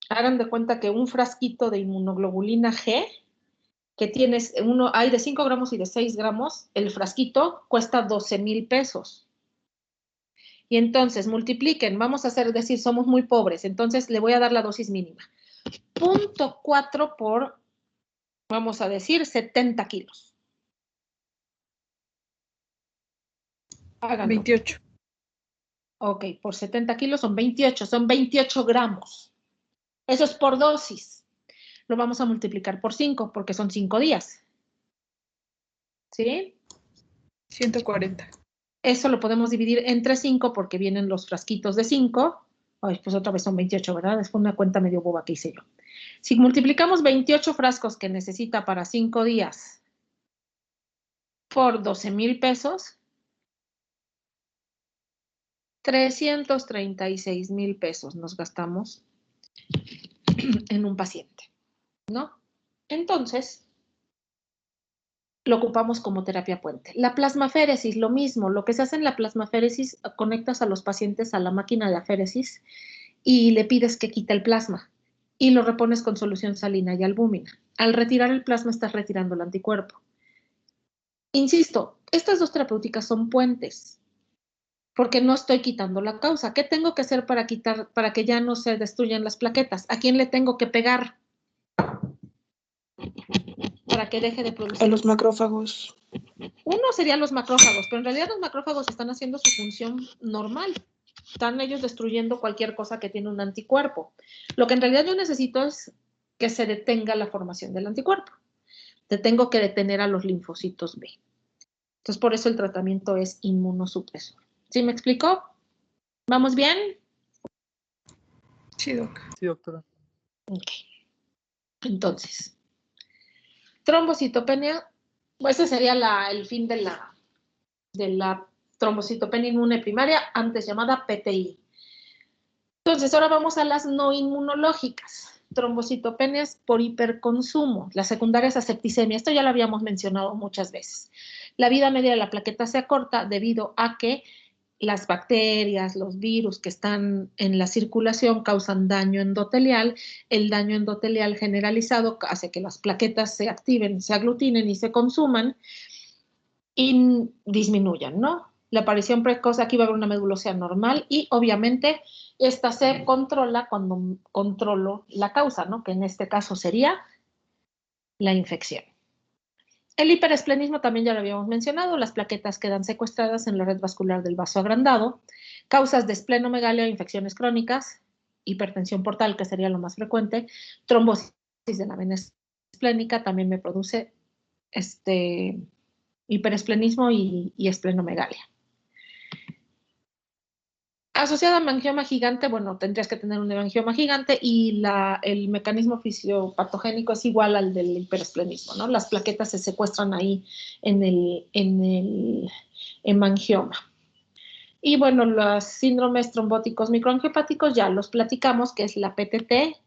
Hagan de cuenta que un frasquito de inmunoglobulina G, que tienes, hay de 5 gramos y de 6 gramos, el frasquito cuesta 12,000 pesos. Y entonces multipliquen, vamos a decir, somos muy pobres, entonces le voy a dar la dosis mínima. 0.4 por, vamos a decir, 70 kilos. Háganlo. 28. Ok, por 70 kilos son 28 gramos. Eso es por dosis. Lo vamos a multiplicar por 5, porque son 5 días. ¿Sí? 140. Eso lo podemos dividir entre 5 porque vienen los frasquitos de 5. Ay, pues otra vez son 28, ¿verdad? Es una cuenta medio boba que hice yo. Si multiplicamos 28 frascos que necesita para 5 días por 12,000 pesos, 336,000 pesos nos gastamos en un paciente, ¿no? Entonces, lo ocupamos como terapia puente. La plasmaféresis, lo mismo. Lo que se hace en la plasmaféresis, conectas a los pacientes a la máquina de aféresis y le pides que quite el plasma y lo repones con solución salina y albúmina. Al retirar el plasma estás retirando el anticuerpo. Insisto, estas dos terapéuticas son puentes porque no estoy quitando la causa. ¿Qué tengo que hacer para que ya no se destruyan las plaquetas? ¿A quién le tengo que pegar para para que deje de producir. A los macrófagos. Uno serían los macrófagos, pero en realidad los macrófagos están haciendo su función normal. Están ellos destruyendo cualquier cosa que tiene un anticuerpo. Lo que en realidad yo necesito es que se detenga la formación del anticuerpo. Tengo que detener a los linfocitos B. Entonces, por eso el tratamiento es inmunosupresor. ¿Sí me explicó? ¿Vamos bien? Sí, doc. Sí, doctora. Ok. Entonces, trombocitopenia, pues ese sería el fin de la trombocitopenia inmune primaria, antes llamada PTI. Entonces, ahora vamos a las no inmunológicas. Trombocitopenias por hiperconsumo. La secundaria es asepticemia. Esto ya lo habíamos mencionado muchas veces. La vida media de la plaqueta se acorta debido a que las bacterias, los virus que están en la circulación causan daño endotelial. El daño endotelial generalizado hace que las plaquetas se activen, se aglutinen y se consuman y disminuyan, ¿no? La aparición precoz, aquí va a haber una medulosia normal y obviamente esta se controla cuando controlo la causa, ¿no? Que en este caso sería la infección. El hiperesplenismo también ya lo habíamos mencionado, las plaquetas quedan secuestradas en la red vascular del vaso agrandado, causas de esplenomegalia, infecciones crónicas, hipertensión portal, que sería lo más frecuente, trombosis de la vena esplénica, también me produce hiperesplenismo y esplenomegalia. Asociada a hemangioma gigante, bueno, tendrías que tener un hemangioma gigante y el mecanismo fisiopatogénico es igual al del hiperesplenismo, ¿no? Las plaquetas se secuestran ahí en el hemangioma. Y bueno, los síndromes trombóticos microangiopáticos ya los platicamos, que es la PTT,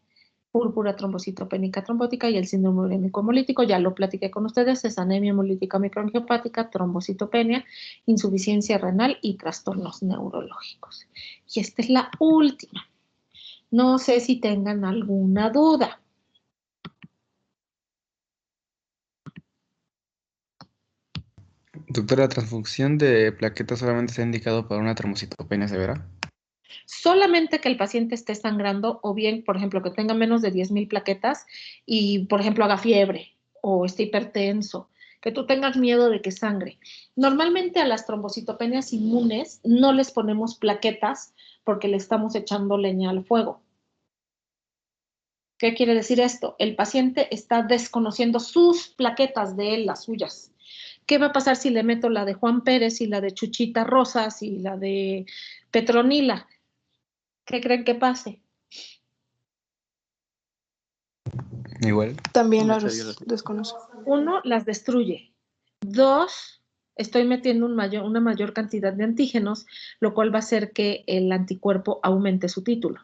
púrpura trombocitopénica trombótica, y el síndrome urémico hemolítico, ya lo platiqué con ustedes, es anemia hemolítica microangiopática, trombocitopenia, insuficiencia renal y trastornos neurológicos. Y esta es la última. No sé si tengan alguna duda. Doctora, ¿la transfusión de plaquetas solamente está indicado para una trombocitopenia severa? Solamente que el paciente esté sangrando o bien, por ejemplo, que tenga menos de 10,000 plaquetas y, por ejemplo, haga fiebre o esté hipertenso, que tú tengas miedo de que sangre. Normalmente a las trombocitopenias inmunes no les ponemos plaquetas porque le estamos echando leña al fuego. ¿Qué quiere decir esto? El paciente está desconociendo sus plaquetas de él, las suyas. ¿Qué va a pasar si le meto la de Juan Pérez y la de Chuchita Rosas y la de Petronila? ¿Qué creen que pase? Igual. También las desconozco. Uno, las destruye. Dos, estoy metiendo una mayor cantidad de antígenos, lo cual va a hacer que el anticuerpo aumente su título.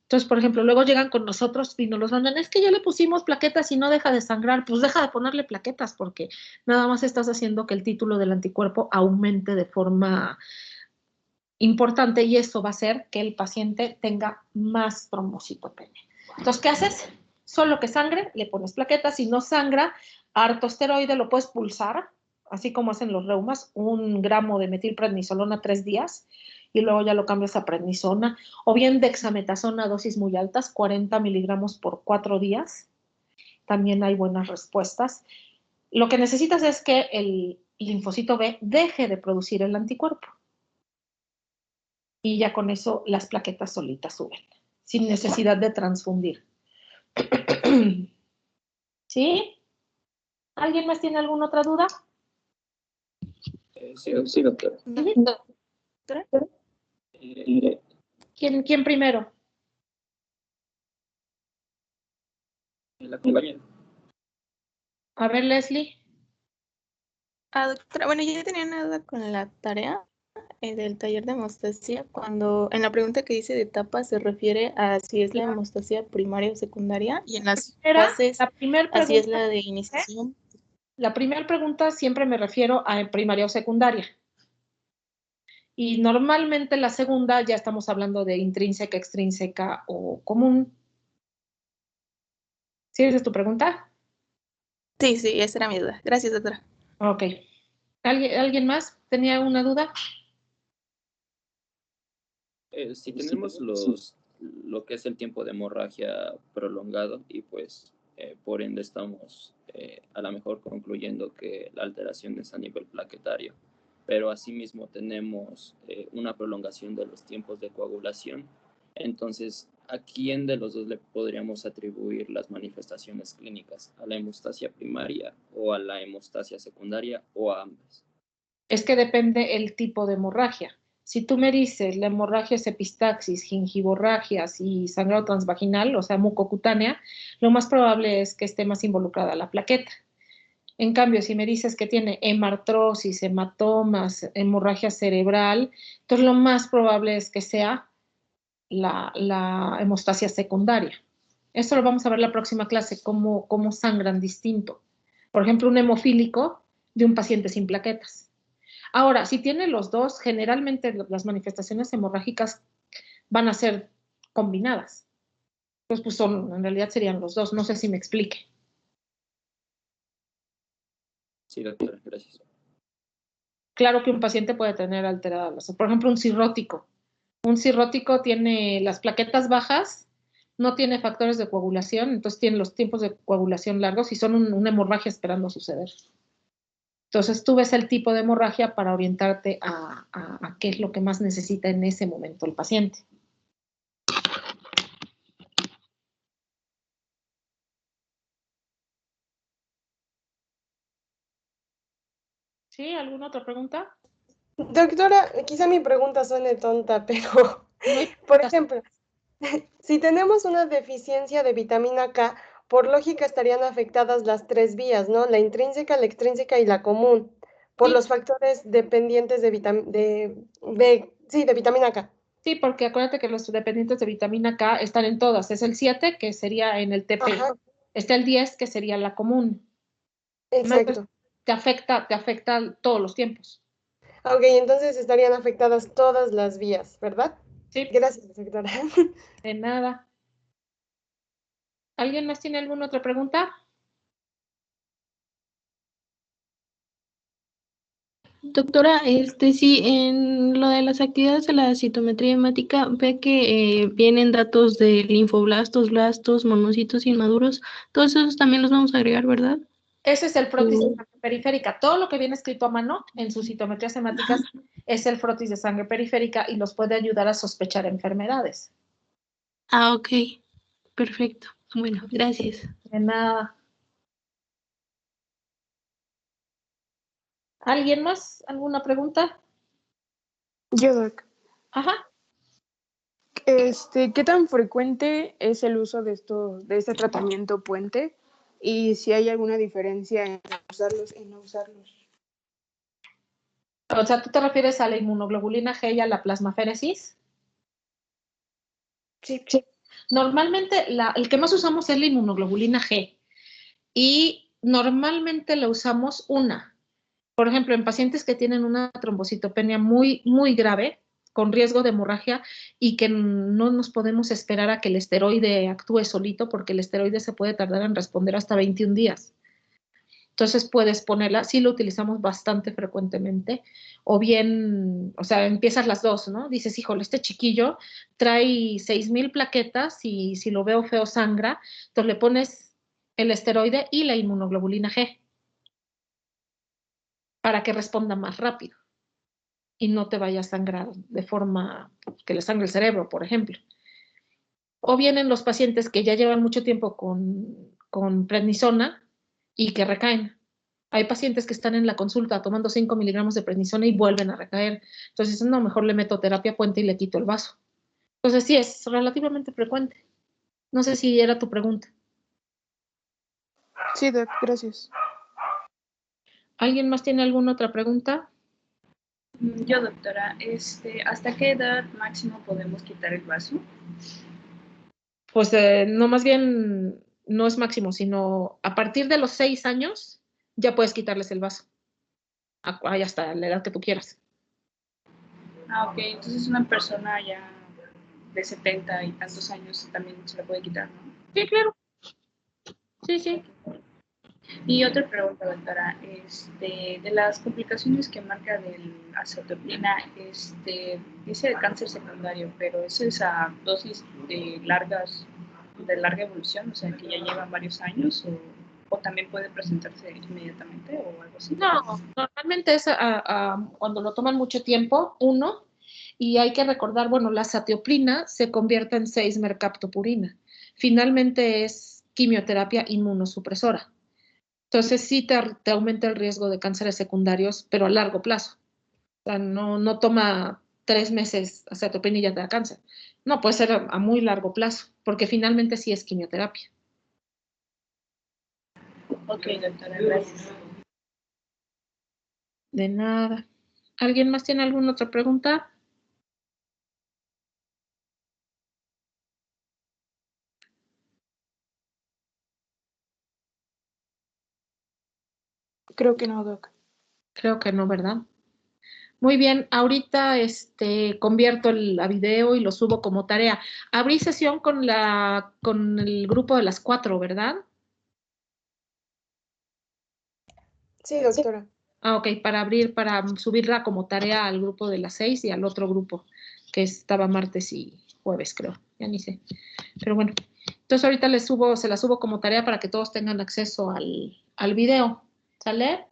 Entonces, por ejemplo, luego llegan con nosotros y nos los mandan, es que ya le pusimos plaquetas y no deja de sangrar. Pues deja de ponerle plaquetas porque nada más estás haciendo que el título del anticuerpo aumente de forma importante y eso va a hacer que el paciente tenga más trombocitopenia. Entonces, ¿qué haces? Solo que sangre, le pones plaquetas. Si no sangra, harto esteroide lo puedes pulsar, así como hacen los reumas, 1 gramo de metilprednisolona 3 días y luego ya lo cambias a prednisona, o bien dexametasona, dosis muy altas, 40 miligramos por 4 días. También hay buenas respuestas. Lo que necesitas es que el linfocito B deje de producir el anticuerpo. Y ya con eso las plaquetas solitas suben, sin necesidad de transfundir. ¿Sí? ¿Alguien más tiene alguna otra duda? Sí, doctora. ¿Doctora? ¿Quién primero? La compañera. A ver, Leslie. Doctora, bueno, yo tenía una duda con la tarea del taller de hemostasia, cuando en la pregunta que dice de etapa se refiere a si es la hemostasia primaria o secundaria, y en las fases, así es la de iniciación. La primera pregunta siempre me refiero a primaria o secundaria. Y normalmente la segunda ya estamos hablando de intrínseca, extrínseca o común. ¿Sí esa es tu pregunta? Sí, esa era mi duda. Gracias, doctora. Ok. ¿Alguien más tenía una duda? Si tenemos lo que es el tiempo de hemorragia prolongado y pues por ende estamos a lo mejor concluyendo que la alteración es a nivel plaquetario, pero asimismo tenemos una prolongación de los tiempos de coagulación. Entonces, ¿a quién de los dos le podríamos atribuir las manifestaciones clínicas? ¿A la hemostasia primaria o a la hemostasia secundaria o a ambas? Es que depende el tipo de hemorragia. Si tú me dices la hemorragia es epistaxis, gingivorragias y sangrado transvaginal, o sea, mucocutánea, lo más probable es que esté más involucrada la plaqueta. En cambio, si me dices que tiene hemartrosis, hematomas, hemorragia cerebral, entonces lo más probable es que sea la hemostasia secundaria. Esto lo vamos a ver la próxima clase, cómo sangran distinto. Por ejemplo, un hemofílico de un paciente sin plaquetas. Ahora, si tiene los dos, generalmente las manifestaciones hemorrágicas van a ser combinadas. Entonces, pues en realidad serían los dos. No sé si me explique. Sí, doctora, gracias. Claro que un paciente puede tener alteradas. Por ejemplo, un cirrótico. Un cirrótico tiene las plaquetas bajas, no tiene factores de coagulación, entonces tiene los tiempos de coagulación largos y son una hemorragia esperando suceder. Entonces tú ves el tipo de hemorragia para orientarte a qué es lo que más necesita en ese momento el paciente. ¿Sí? ¿Alguna otra pregunta? Doctora, quizá mi pregunta suene tonta, pero, por ejemplo, si tenemos una deficiencia de vitamina K, por lógica estarían afectadas las tres vías, ¿no? La intrínseca, la extrínseca y la común, por Sí. los factores dependientes de vitamina K. Sí, porque acuérdate que los dependientes de vitamina K están en todas. Es el 7, que sería en el TP. Ajá, Está el 10, que sería la común. exacto. Te afecta todos los tiempos. Ok, entonces estarían afectadas todas las vías, ¿verdad? Sí. Gracias, doctora. De nada. ¿Alguien más tiene alguna otra pregunta? Doctora, sí, en lo de las actividades de la citometría hemática, ve que vienen datos de linfoblastos, blastos, monocitos inmaduros. Todos esos también los vamos a agregar, ¿verdad? Ese es el frotis de sangre periférica. Todo lo que viene escrito a mano en sus citometrías hemáticas es el frotis de sangre periférica y los puede ayudar a sospechar enfermedades. Ah, ok. Perfecto. Bueno, gracias. De nada. ¿Alguien más? ¿Alguna pregunta? Yo, Doc. Ajá. ¿Qué tan frecuente es el uso de este tratamiento puente? Y si hay alguna diferencia en usarlos y no usarlos. O sea, ¿tú te refieres a la inmunoglobulina G y a la plasmaféresis? Sí. Normalmente el que más usamos es la inmunoglobulina G y normalmente la usamos una. Por ejemplo, en pacientes que tienen una trombocitopenia muy, muy grave, con riesgo de hemorragia y que no nos podemos esperar a que el esteroide actúe solito porque el esteroide se puede tardar en responder hasta 21 días. Entonces puedes ponerla, sí lo utilizamos bastante frecuentemente, o bien, o sea, empiezas las dos, ¿no? Dices, híjole, este chiquillo trae 6,000 plaquetas y si lo veo feo sangra, entonces le pones el esteroide y la inmunoglobulina G para que responda más rápido y no te vaya a sangrar de forma que le sangre el cerebro, por ejemplo. O vienen los pacientes que ya llevan mucho tiempo con prednisona y que recaen. Hay pacientes que están en la consulta tomando 5 miligramos de prednisona y vuelven a recaer. Entonces, no, mejor le meto terapia puente y le quito el vaso. Entonces, sí, es relativamente frecuente. No sé si era tu pregunta. Sí, Doc, gracias. ¿Alguien más tiene alguna otra pregunta? Yo, doctora, ¿hasta qué edad máximo podemos quitar el vaso? Pues no, más bien no es máximo, sino a partir de los 6 años ya puedes quitarles el vaso. Hasta la edad que tú quieras. Ah, ok. Entonces una persona ya de 70 y tantos años también se la puede quitar, ¿no? Sí, claro. Sí. Y otra pregunta, doctora, de las complicaciones que marca del acetoplina, dice de cáncer secundario, pero ¿eso es a dosis largas de larga evolución, o sea, que ya llevan varios años, o también puede presentarse inmediatamente o algo así. No, normalmente es cuando lo toman mucho tiempo, uno, y hay que recordar, bueno, la satioprina se convierte en 6-mercaptopurina. Finalmente es quimioterapia inmunosupresora. Entonces sí te aumenta el riesgo de cánceres secundarios, pero a largo plazo. O sea, no toma 3 meses satioprina y ya te da cáncer. No, puede ser a muy largo plazo, porque finalmente sí es quimioterapia. Ok, doctora, gracias. De nada. ¿Alguien más tiene alguna otra pregunta? Creo que no, Doc. Creo que no, ¿verdad? Muy bien, ahorita convierto a video y lo subo como tarea. Abrí sesión con el grupo de las 4, ¿verdad? Sí, doctora. Ok, para subirla como tarea al grupo de las 6 y al otro grupo, que estaba martes y jueves, creo. Ya ni sé. Pero bueno, entonces ahorita se la subo como tarea para que todos tengan acceso al video. ¿Sale?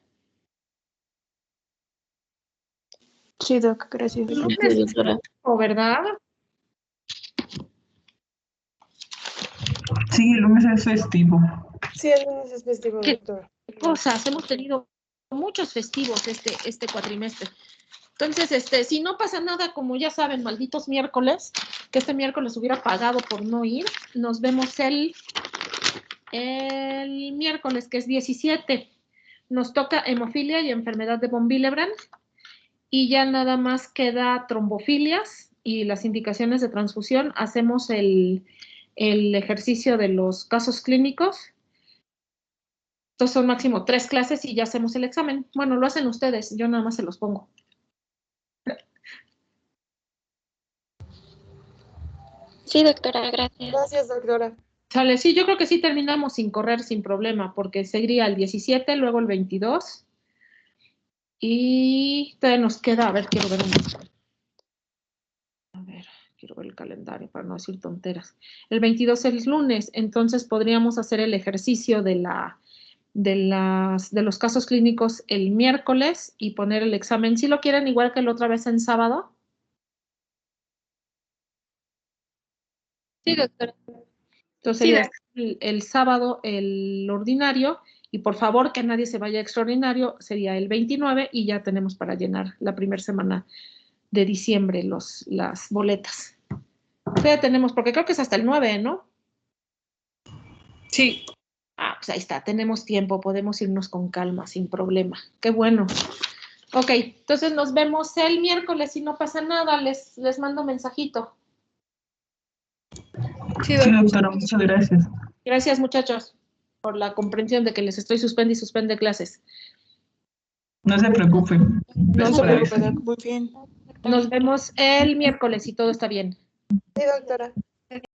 Sí, Doc, gracias. Lunes, ¿verdad? Sí, el lunes es festivo. Sí, el lunes es festivo, doctora. Cosas, hemos tenido muchos festivos este cuatrimestre. Entonces, si no pasa nada, como ya saben, malditos miércoles, que este miércoles hubiera pagado por no ir, nos vemos el miércoles, que es 17. Nos toca hemofilia y enfermedad de von Willebrand, y ya nada más queda trombofilias y las indicaciones de transfusión. Hacemos el ejercicio de los casos clínicos. Entonces son máximo 3 clases y ya hacemos el examen. Bueno, lo hacen ustedes, yo nada más se los pongo. Sí, doctora, gracias. Gracias, doctora. Sale, sí, yo creo que sí terminamos sin correr, sin problema, porque seguiría el 17, luego el 22. Y todavía nos queda, a ver, quiero ver el calendario para no decir tonteras. El 22 es lunes, entonces podríamos hacer el ejercicio de los casos clínicos el miércoles y poner el examen. ¿Sí lo quieren igual que la otra vez en sábado? Sí, doctora. Entonces sería el sábado el ordinario, y por favor que nadie se vaya extraordinario, sería el 29 y ya tenemos para llenar la primera semana de diciembre las boletas. Ya tenemos, porque creo que es hasta el 9, ¿no? Sí. Ah, pues ahí está, tenemos tiempo, podemos irnos con calma, sin problema. Qué bueno. Ok, entonces nos vemos el miércoles, si no pasa nada, les mando mensajito. Sí, doctora, muchas gracias. Gracias, muchachos, por la comprensión de que les estoy suspende clases. No se preocupen. No se preocupen, muy bien. Nos vemos el miércoles si todo está bien. Sí, doctora.